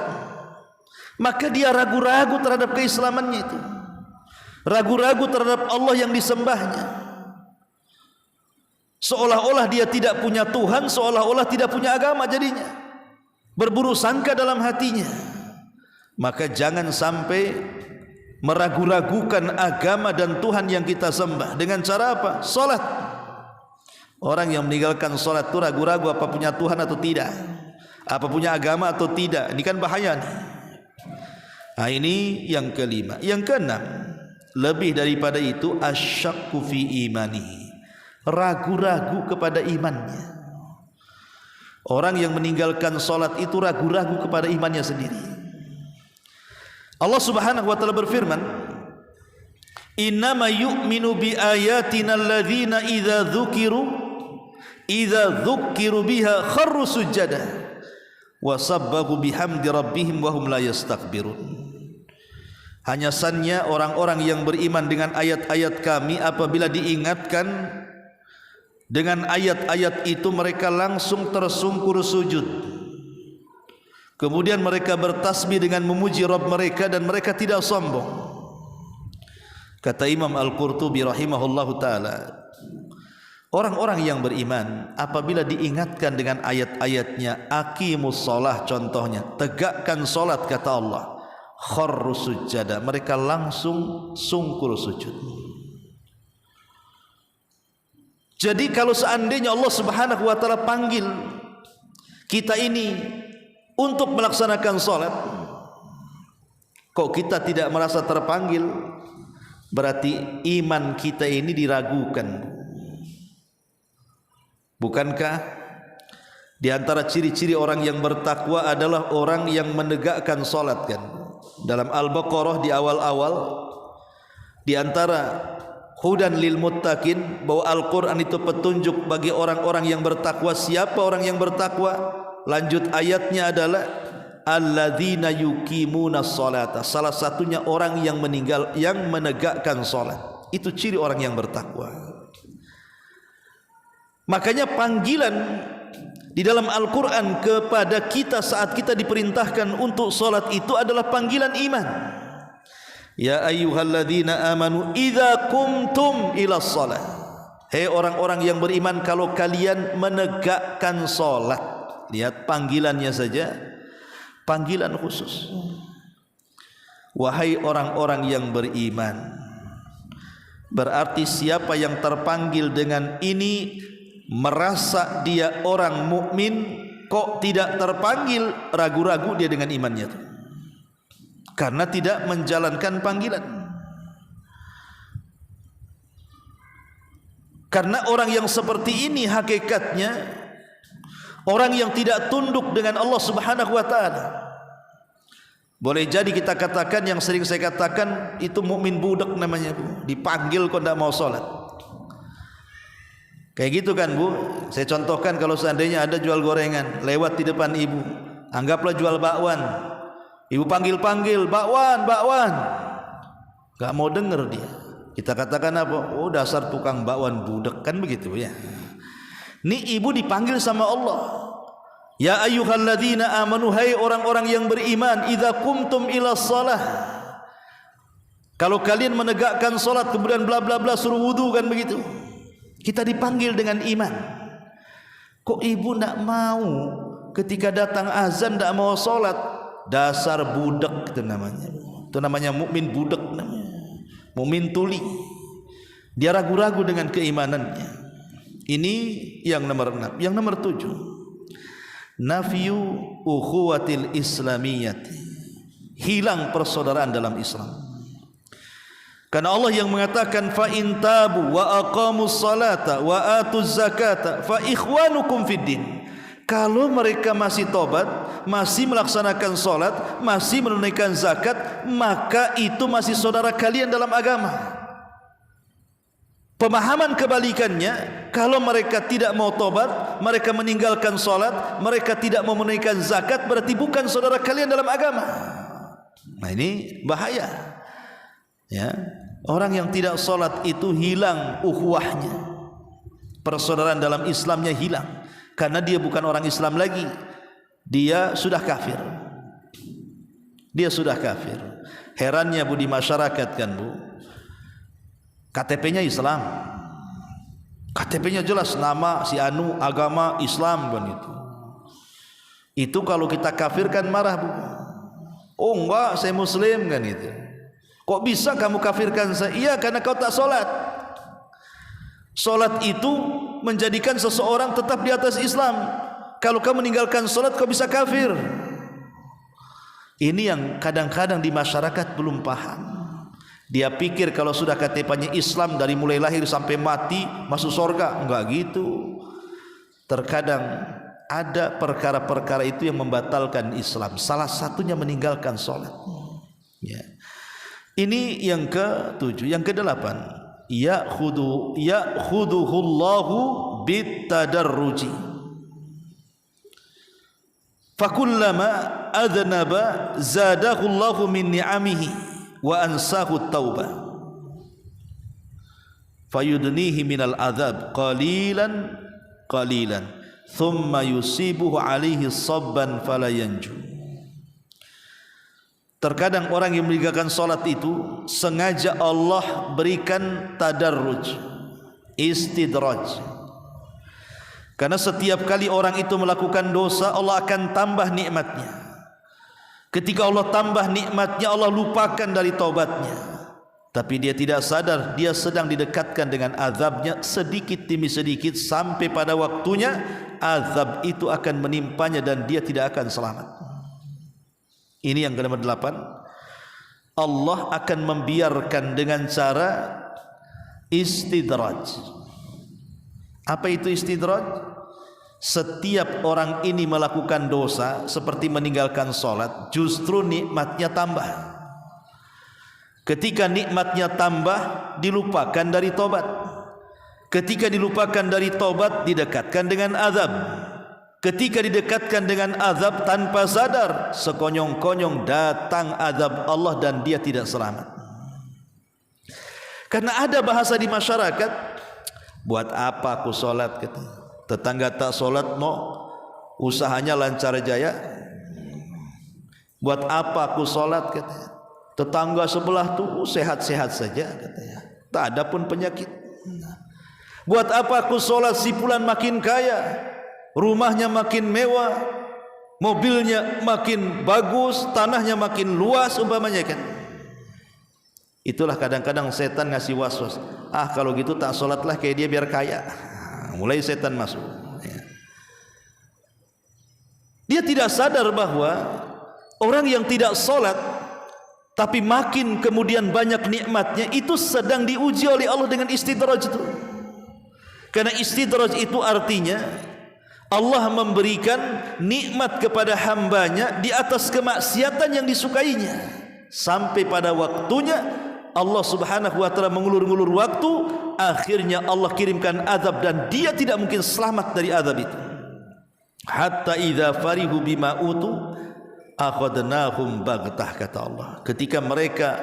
maka dia ragu-ragu terhadap keislamannya itu, ragu-ragu terhadap Allah yang disembahnya. Seolah-olah dia tidak punya Tuhan, seolah-olah tidak punya agama jadinya. Berburuk sangka dalam hatinya. Maka jangan sampai meragu-ragukan agama dan Tuhan yang kita sembah. Dengan cara apa? Salat. Orang yang meninggalkan salat itu ragu-ragu apa punya Tuhan atau tidak, apa punya agama atau tidak. Ini kan bahaya nih. Nah, ini yang kelima. Yang keenam, lebih daripada itu, asyakku fi imani, ragu-ragu kepada imannya. Orang yang meninggalkan salat itu ragu-ragu kepada imannya sendiri. Allah Subhanahu wa taala berfirman, innama yu'minu bi ayatina alladzina idza dzukiru biha kharru sujada wa sabbahu bihamdi rabbihim wa hum la yastakbirun. Hanya saja orang-orang yang beriman dengan ayat-ayat kami apabila diingatkan dengan ayat-ayat itu mereka langsung tersungkur sujud. Kemudian mereka bertasbih dengan memuji Rabb mereka dan mereka tidak sombong. Kata Imam Al-Qurtubi rahimahullahu taala, orang-orang yang beriman apabila diingatkan dengan ayat-ayatnya, aqimus shalah contohnya, tegakkan salat kata Allah, kharru sujada, mereka langsung sungkur sujud. Jadi kalau seandainya Allah Subhanahu wa taala panggil kita ini untuk melaksanakan salat, kok kita tidak merasa terpanggil, berarti iman kita ini diragukan. Bukankah di antara ciri-ciri orang yang bertakwa adalah orang yang menegakkan salat kan? Dalam Al-Baqarah di awal-awal, di antara hudan lil muttaqin, bahwa Al-Quran itu petunjuk bagi orang-orang yang bertakwa. Siapa orang yang bertakwa? Lanjut ayatnya adalah alladzina yuqimuna sholata, salah satunya orang yang menegakkan salat. Itu ciri orang yang bertakwa. Makanya panggilan di dalam Al-Quran kepada kita saat kita diperintahkan untuk salat itu adalah panggilan iman. Ya ayyuhalladzina amanu idza qumtum ila shalah. Hei orang-orang yang beriman, kalau kalian menegakkan salat. Lihat panggilannya saja, panggilan khusus. Wahai orang-orang yang beriman. Berarti siapa yang terpanggil dengan ini merasa dia orang mukmin, kok tidak terpanggil, ragu-ragu dia dengan imannya itu, karena tidak menjalankan panggilan. Karena orang yang seperti ini hakikatnya orang yang tidak tunduk dengan Allah Subhanahu wa taala. Boleh jadi kita katakan, yang sering saya katakan, itu mukmin budak namanya, Bu. Dipanggil kok tidak mau sholat. Kayak gitu kan, Bu. Saya contohkan, kalau seandainya ada jual gorengan lewat di depan ibu, anggaplah jual bakwan. Ibu panggil-panggil, bakwan, bakwan. Gak mau denger dia. Kita katakan apa? Oh, dasar tukang bakwan budak, kan begitu ya. Ini ibu dipanggil sama Allah. Ya ayyuhalladzina amanu, hai orang-orang yang beriman, idza qumtum ila shalah. Kalau kalian menegakkan salat kemudian bla bla bla suruh wudu, kan begitu. Kita dipanggil dengan iman. Kok ibu nak mau ketika datang azan tak mau salat? Dasar budak itu namanya. Itu namanya mukmin budak namanya. Mukmin tuli. Dia ragu-ragu dengan keimanannya. Ini yang nomor 6. Yang nomor 7. Nafyu ukhuwatil islamiyyati. Hilang persaudaraan dalam Islam. Karena Allah yang mengatakan fa in tabu wa aqamus salata wa atuz zakata fa ikhwanukum fid din. Kalau mereka masih tobat, masih melaksanakan solat, masih menunaikan zakat, maka itu masih saudara kalian dalam agama. Pemahaman kebalikannya, kalau mereka tidak mau tobat, mereka meninggalkan solat, mereka tidak mau menunaikan zakat, berarti bukan saudara kalian dalam agama. Nah, ini bahaya. Ya, orang yang tidak solat itu hilang ukhuwahnya, persaudaraan dalam Islamnya hilang. Karena dia bukan orang Islam lagi. Dia sudah kafir. Dia sudah kafir. Herannya Bu di masyarakat kan Bu, KTP-nya Islam, KTP-nya jelas nama si anu, agama Islam kan itu. Itu kalau kita kafirkan marah Bu. Oh enggak, saya Muslim kan itu. Kok bisa kamu kafirkan saya? Iya, karena kau tak solat. Solat itu menjadikan seseorang tetap di atas Islam. Kalau kamu meninggalkan solat, kau bisa kafir. Ini yang kadang-kadang di masyarakat belum paham. Dia pikir kalau sudah KTP-nya Islam dari mulai lahir sampai mati masuk surga. Enggak gitu. Terkadang ada perkara-perkara itu yang membatalkan Islam. Salah satunya meninggalkan solat. Ya. Ini yang ke-7. Yang ke-8, ya'khuduhullahu bitadarruji. Fakullama adnaba zadahullahu min ni'amihi wa ansahu taubah fayudnihi minal adhab qalilan qalilan thumma yusibuhu alaihi sabban fala yanju. Terkadang orang yang meninggalkan salat itu sengaja Allah berikan tadarruj, istidraj. Karena setiap kali orang itu melakukan dosa, Allah akan tambah nikmatnya. Ketika Allah tambah nikmatnya, Allah lupakan dari taubatnya. Tapi dia tidak sadar, dia sedang didekatkan dengan azabnya sedikit demi sedikit, sampai pada waktunya azab itu akan menimpanya dan dia tidak akan selamat. Ini yang ke-8. Allah akan membiarkan dengan cara istidraj. Apa itu istidraj? Setiap orang ini melakukan dosa seperti meninggalkan sholat, justru nikmatnya tambah. Ketika nikmatnya tambah, dilupakan dari tobat. Ketika dilupakan dari tobat, didekatkan dengan azab. Ketika didekatkan dengan azab tanpa sadar, sekonyong-konyong datang azab Allah dan dia tidak selamat. Karena ada bahasa di masyarakat, buat apa aku sholat? Tetangga tak sholat mau usahanya lancar jaya. Buat apa aku sholat? Tetangga sebelah tuh sehat-sehat saja, katanya. Tak ada pun penyakit. Buat apa aku sholat, si fulan makin kaya, rumahnya makin mewah, mobilnya makin bagus, tanahnya makin luas umpamanya kan. Itulah kadang-kadang setan ngasih waswas. Ah kalau gitu tak sholatlah kayak dia biar kaya. Mulai setan masuk. Dia tidak sadar bahwa orang yang tidak sholat tapi makin kemudian banyak nikmatnya, itu sedang diuji oleh Allah dengan istidraj itu. Karena istidraj itu artinya Allah memberikan nikmat kepada hambanya di atas kemaksiatan yang disukainya, sampai pada waktunya Allah subhanahu wa ta'ala mengulur-ngulur waktu, akhirnya Allah kirimkan azab dan dia tidak mungkin selamat dari azab itu. Hatta idza farihu bima utu, akhadnahum baghtah, kata Allah. Ketika mereka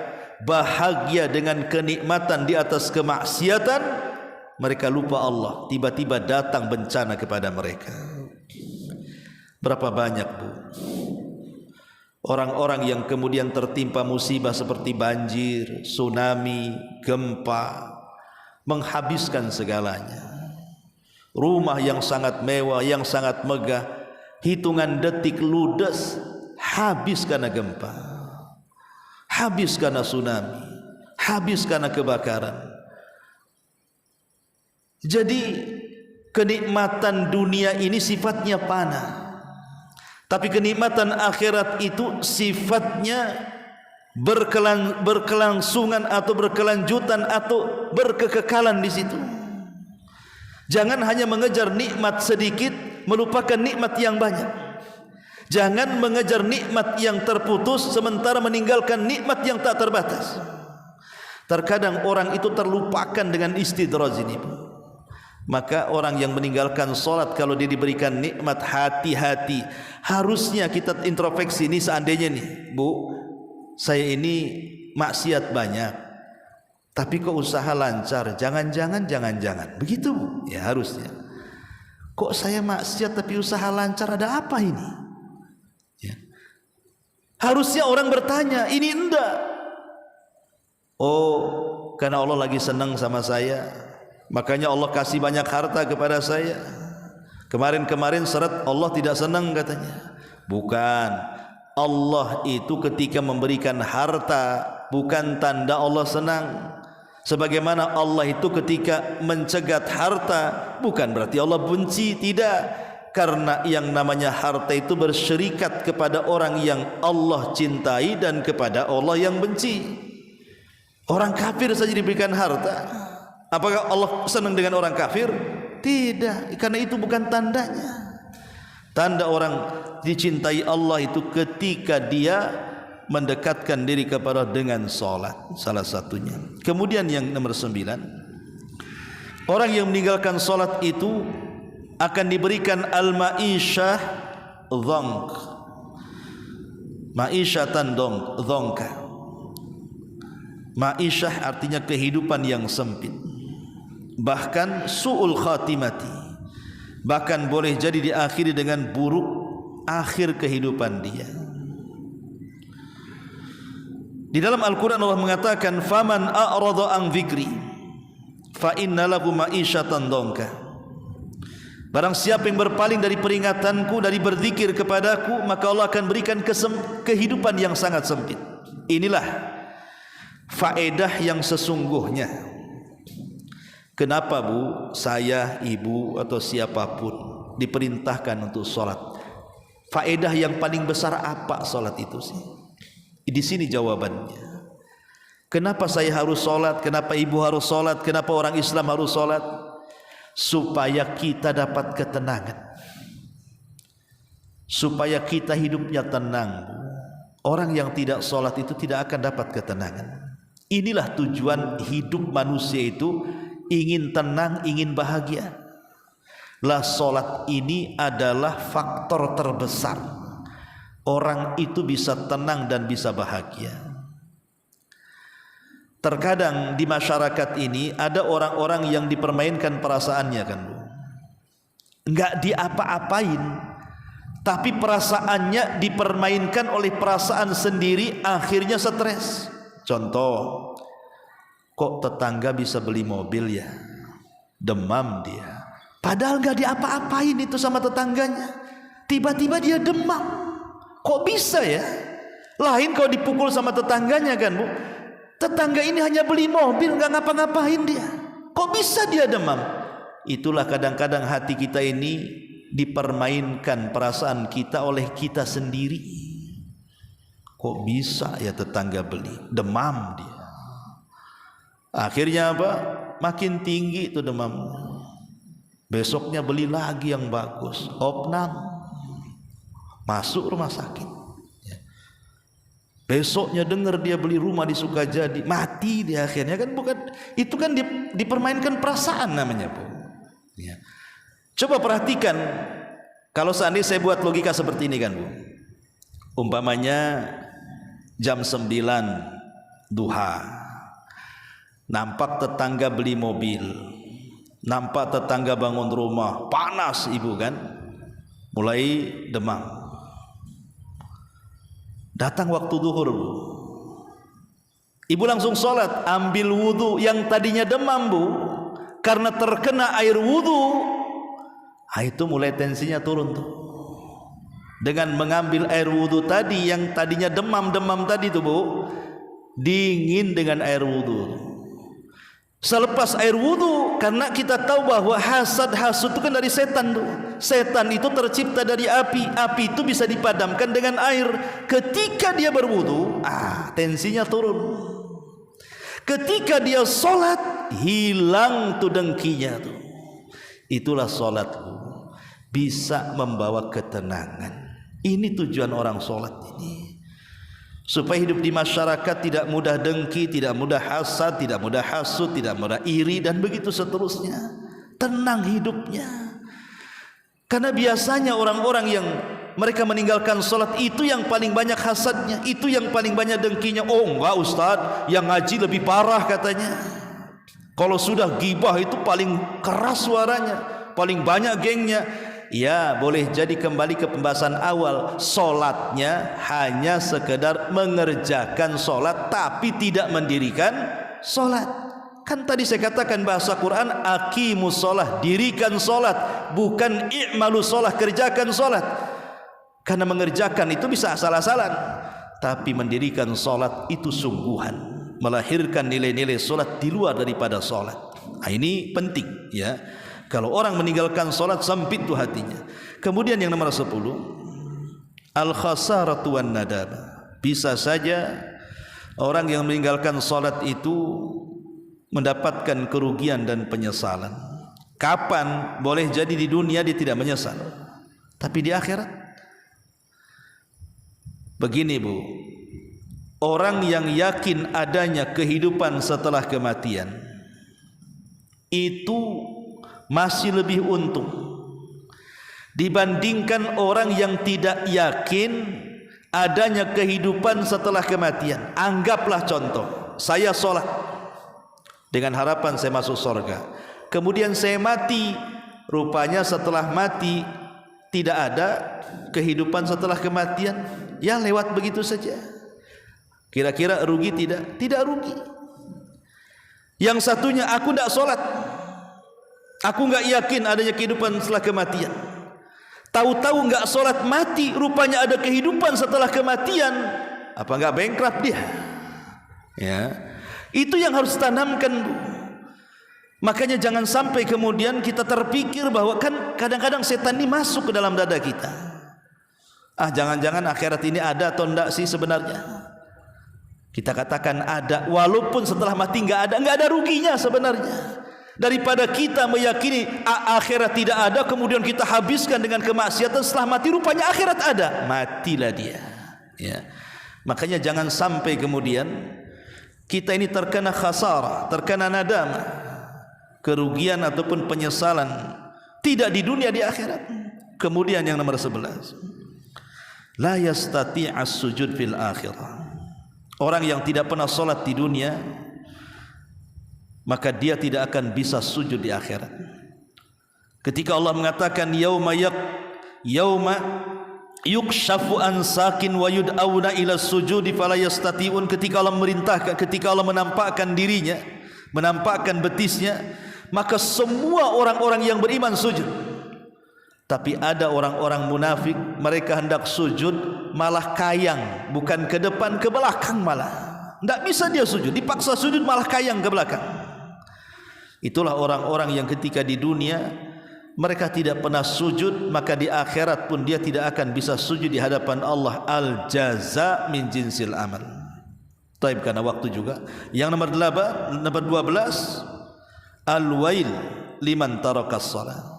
bahagia dengan kenikmatan di atas kemaksiatan, mereka lupa Allah, tiba-tiba datang bencana kepada mereka. Berapa banyak, Bu, orang-orang yang kemudian tertimpa musibah seperti banjir, tsunami, gempa, menghabiskan segalanya. Rumah yang sangat mewah, yang sangat megah, hitungan detik ludes, habis karena gempa, habis karena tsunami, habis karena kebakaran. Jadi kenikmatan dunia ini sifatnya fana, tapi kenikmatan akhirat itu sifatnya berkelangsungan atau berkelanjutan atau berkekekalan di situ. Jangan hanya mengejar nikmat sedikit melupakan nikmat yang banyak. Jangan mengejar nikmat yang terputus sementara meninggalkan nikmat yang tak terbatas. Terkadang orang itu terlupakan dengan istidraj ini. Maka orang yang meninggalkan sholat kalau dia diberikan nikmat, hati-hati. Harusnya kita introspeksi, ini seandainya nih, Bu, saya ini maksiat banyak, tapi kok usaha lancar, jangan-jangan begitu, Bu, ya harusnya. Kok saya maksiat tapi usaha lancar, ada apa ini? Ya. Harusnya orang bertanya, ini enggak. Oh, karena Allah lagi senang sama saya, makanya Allah kasih banyak harta kepada saya. Kemarin seret Allah tidak senang katanya. Bukan. Allah itu ketika memberikan harta bukan tanda Allah senang. Sebagaimana Allah itu ketika mencegat harta bukan berarti Allah benci, tidak. Karena yang namanya harta itu bersyirikat kepada orang yang Allah cintai dan kepada Allah yang benci. Orang kafir saja diberikan harta, apakah Allah senang dengan orang kafir? Tidak, karena itu bukan tandanya. Tanda orang dicintai Allah itu ketika dia mendekatkan diri kepada dengan salat, salah satunya. Kemudian yang nomor 9, orang yang meninggalkan salat itu akan diberikan al-ma'isyah dhank, ma'isyatan dhonka. Ma'isyah artinya kehidupan yang sempit, bahkan su'ul khatimati, bahkan boleh jadi diakhiri dengan buruk akhir kehidupan dia. Di dalam Al-Quran Allah mengatakan, faman a'rada an dzikri fa inna lahu ma'isyatan dhanka. Barang siapa yang berpaling dari peringatanku, dari berzikir kepadaku, maka Allah akan berikan kehidupan yang sangat sempit. Inilah faedah yang sesungguhnya. Kenapa, Bu, saya, ibu atau siapapun diperintahkan untuk sholat? Faedah yang paling besar apa sholat itu sih? Di sini jawabannya. Kenapa saya harus sholat? Kenapa ibu harus sholat? Kenapa orang Islam harus sholat? Supaya kita dapat ketenangan, supaya kita hidupnya tenang. Orang yang tidak sholat itu tidak akan dapat ketenangan. Inilah tujuan hidup manusia itu, ingin tenang, ingin bahagia. Lah sholat ini adalah faktor terbesar orang itu bisa tenang dan bisa bahagia. Terkadang di masyarakat ini ada orang-orang yang dipermainkan perasaannya, kan, Bu? Enggak diapa-apain, tapi perasaannya dipermainkan oleh perasaan sendiri, akhirnya stres. Contoh, kok tetangga bisa beli mobil ya? Demam dia. Padahal enggak diapa-apain itu sama tetangganya. Tiba-tiba dia demam. Kok bisa ya? Lain kalau dipukul sama tetangganya, kan, Bu? Tetangga ini hanya beli mobil, nggak ngapa-ngapain dia. Kok bisa dia demam? Itulah kadang-kadang hati kita ini dipermainkan perasaan kita oleh kita sendiri. Kok bisa ya tetangga beli, demam dia. Akhirnya apa? Makin tinggi itu demam. Besoknya beli lagi yang bagus, opnam, masuk rumah sakit. Besoknya dengar dia beli rumah di Sukajadi, mati dia akhirnya, kan? Bukan itu, kan dipermainkan perasaan namanya, Bu. Ya. Coba perhatikan, kalau seandainya saya buat logika seperti ini, kan, Bu. Umpamanya jam 9 duha, nampak tetangga beli mobil, nampak tetangga bangun rumah, panas ibu kan, mulai demam. Datang waktu duhur, Bu. Ibu langsung sholat, ambil wudhu. Yang tadinya demam, Bu, karena terkena air wudhu, itu mulai tensinya turun tuh. Dengan mengambil air wudhu tadi, yang tadinya demam tadi tuh, Bu, dingin dengan air wudhu. Selepas air wudhu, karena kita tahu bahwa hasud itu kan dari setan tuh. Setan itu tercipta dari api. Api itu bisa dipadamkan dengan air. Ketika dia berwudhu, tensinya turun. Ketika dia sholat, hilang tuh dengkinya tuh. Itulah sholat, bisa membawa ketenangan. Ini tujuan orang sholat ini, supaya hidup di masyarakat tidak mudah dengki, tidak mudah hasad, tidak mudah hasud, tidak mudah iri, dan begitu seterusnya. Tenang hidupnya. Karena biasanya orang-orang yang mereka meninggalkan sholat itu yang paling banyak hasadnya, itu yang paling banyak dengkinya. Oh enggak Ustadz, yang ngaji lebih parah katanya. Kalau sudah gibah itu paling keras suaranya, paling banyak gengnya. Ya, boleh jadi kembali ke pembahasan awal. Sholatnya hanya sekedar mengerjakan sholat, tapi tidak mendirikan sholat. Kan tadi saya katakan bahasa Quran, aqimus sholah, dirikan sholat, bukan i'malu sholah, kerjakan sholat. Karena mengerjakan itu bisa asal-asalan, tapi mendirikan sholat itu sungguhan, melahirkan nilai-nilai sholat di luar daripada sholat. Ini penting ya. Kalau orang meninggalkan sholat, sempit tuh hatinya. Kemudian yang nomor 10, al-khasaratu wan nadama. Bisa saja orang yang meninggalkan sholat itu mendapatkan kerugian dan penyesalan. Kapan? Boleh jadi di dunia dia tidak menyesal, tapi di akhirat. Begini, Bu, orang yang yakin adanya kehidupan setelah kematian itu masih lebih untung dibandingkan orang yang tidak yakin adanya kehidupan setelah kematian. Anggaplah contoh, saya sholat dengan harapan saya masuk surga, kemudian saya mati, rupanya setelah mati tidak ada kehidupan setelah kematian. Ya lewat begitu saja. Kira-kira rugi tidak? Tidak rugi. Yang satunya, aku tidak sholat, aku nggak yakin adanya kehidupan setelah kematian. Tahu-tahu nggak sholat mati, rupanya ada kehidupan setelah kematian. Apa nggak bankrupt dia? Ya, itu yang harus tanamkan, Bu. Makanya jangan sampai kemudian kita terpikir bahwa kan kadang-kadang setan ini masuk ke dalam dada kita. Jangan-jangan akhirat ini ada atau enggak sih sebenarnya? Kita katakan ada, walaupun setelah mati nggak ada ruginya sebenarnya. Daripada kita meyakini akhirat tidak ada, kemudian kita habiskan dengan kemaksiatan, setelah mati rupanya akhirat ada, matilah dia. Ya. Makanya jangan sampai kemudian kita ini terkena khasarah, terkena nadamah, kerugian ataupun penyesalan, tidak di dunia, di akhirat. Kemudian yang nomor 11, la yastati'as sujud fil akhirah. Orang yang tidak pernah sholat di dunia, maka dia tidak akan bisa sujud di akhirat. Ketika Allah mengatakan yauma yukshafu an sakin wa yud'auna ila sujudi fala yastati'un, ketika Allah merintahkan, ketika Allah menampakkan dirinya, menampakkan betisnya, maka semua orang-orang yang beriman sujud. Tapi ada orang-orang munafik, mereka hendak sujud malah kayang, bukan ke depan, ke belakang malah. Tidak bisa dia sujud, dipaksa sujud malah kayang ke belakang. Itulah orang-orang yang ketika di dunia mereka tidak pernah sujud, maka di akhirat pun dia tidak akan bisa sujud di hadapan Allah. Al jaza min jinsil amal. Taib, karena waktu juga. Yang nomor 12, al wail liman tarakas shalah.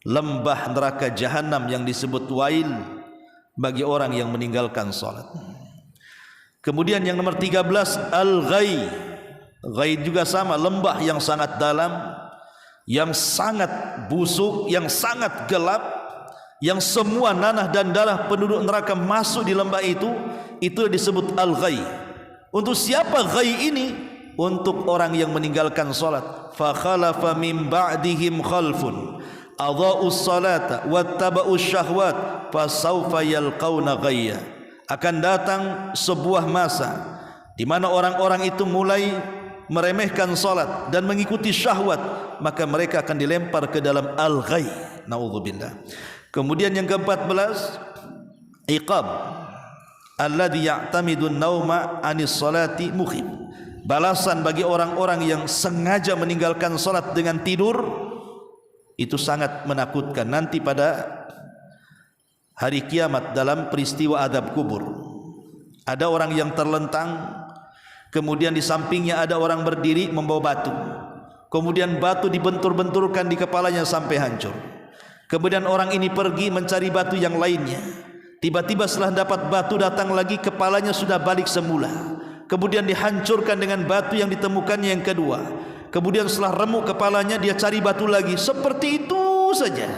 Lembah neraka jahanam yang disebut wail bagi orang yang meninggalkan salat. Kemudian yang nomor 13, al-ghai. Ghai juga sama, lembah yang sangat dalam, yang sangat busuk, yang sangat gelap, yang semua nanah dan darah penduduk neraka masuk di lembah itu disebut al-ghai. Untuk siapa ghai ini? Untuk orang yang meninggalkan salat. Fa khalafa min ba'dihim khalfun adha'us salata wattaba'us syahwat fasawfa yalqauna ghayya. Akan datang sebuah masa di mana orang-orang itu mulai meremehkan salat dan mengikuti syahwat, maka mereka akan dilempar ke dalam al-ghai. Naudzubillah. Kemudian yang ke-14, iqab alladhi ya'tamidun nauma anis salati mukhib. Balasan bagi orang-orang yang sengaja meninggalkan salat dengan tidur, itu sangat menakutkan nanti pada hari kiamat dalam peristiwa adab kubur. Ada orang yang terlentang, kemudian di sampingnya ada orang berdiri membawa batu. Kemudian batu dibentur-benturkan di kepalanya sampai hancur. Kemudian orang ini pergi mencari batu yang lainnya. Tiba-tiba setelah dapat batu datang lagi, kepalanya sudah balik semula. Kemudian dihancurkan dengan batu yang ditemukannya yang kedua. Kemudian setelah remuk kepalanya, dia cari batu lagi. Seperti itu saja.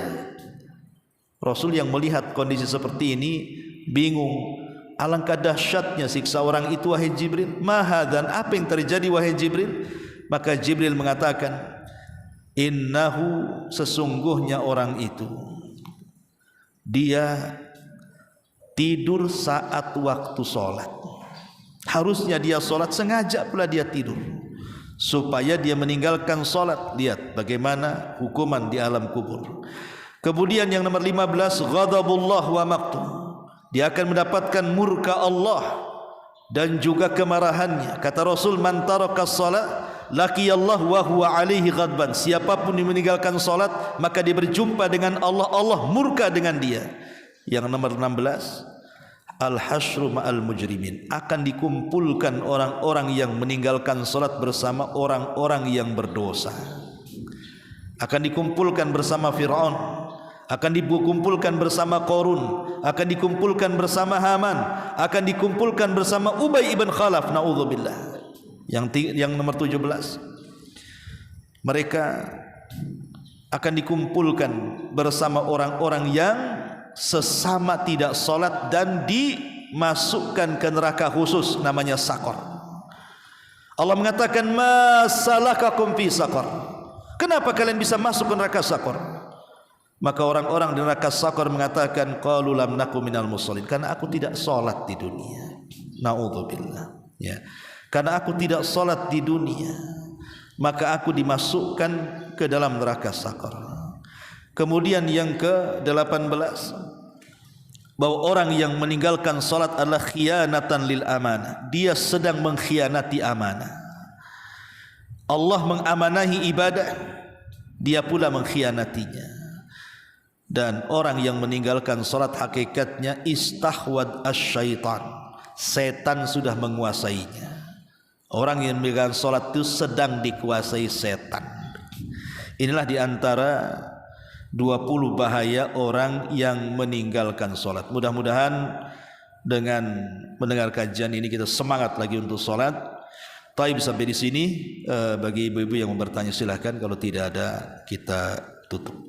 Rasul yang melihat kondisi seperti ini bingung. Alangkah dahsyatnya siksa orang itu, wahai Jibril. Mahadan, apa yang terjadi wahai Jibril? Maka Jibril mengatakan, innahu, sesungguhnya orang itu dia tidur saat waktu sholat. Harusnya dia sholat, sengaja pula dia tidur supaya dia meninggalkan sholat. Lihat bagaimana hukuman di alam kubur. Kemudian yang nomor 15, ghadabullah wa maqtuh. Dia akan mendapatkan murka Allah dan juga kemarahannya. Kata Rasul, man taraka shalah laqiyallah wa huwa alaihi ghadban. Siapapun yang meninggalkan salat, maka dia berjumpa dengan Allah, Allah murka dengan dia. Yang nomor 16, al-hasyru ma'al mujrimin. Akan dikumpulkan orang-orang yang meninggalkan salat bersama orang-orang yang berdosa. Akan dikumpulkan bersama Fir'aun, akan dikumpulkan bersama Qarun, akan dikumpulkan bersama Haman, akan dikumpulkan bersama Ubay ibn Khalaf. Naudzubillah. Yang nomor 17, mereka akan dikumpulkan bersama orang-orang yang sesama tidak salat dan dimasukkan ke neraka khusus namanya Saqar. Allah mengatakan, ma salakakum fi Saqar. Kenapa kalian bisa masuk ke neraka Saqar? Maka orang-orang di neraka Saqar mengatakan, qalu lam naku minal musallin, karena aku tidak salat di dunia. Naudzubillah. Ya. Karena aku tidak salat di dunia, maka aku dimasukkan ke dalam neraka Saqar. Kemudian yang ke-18, bahwa orang yang meninggalkan salat adalah khianatan lil amanah. Dia sedang mengkhianati amanah. Allah mengamanahi ibadah, dia pula mengkhianatinya. Dan orang yang meninggalkan salat hakikatnya istahwad asyaitan. Setan sudah menguasainya. Orang yang meninggalkan salat itu sedang dikuasai setan. Inilah diantara 20 bahaya orang yang meninggalkan salat. Mudah-mudahan dengan mendengar kajian ini kita semangat lagi untuk salat. Taib sampai di sini. Bagi ibu-ibu yang mau bertanya silahkan, kalau tidak ada kita tutup.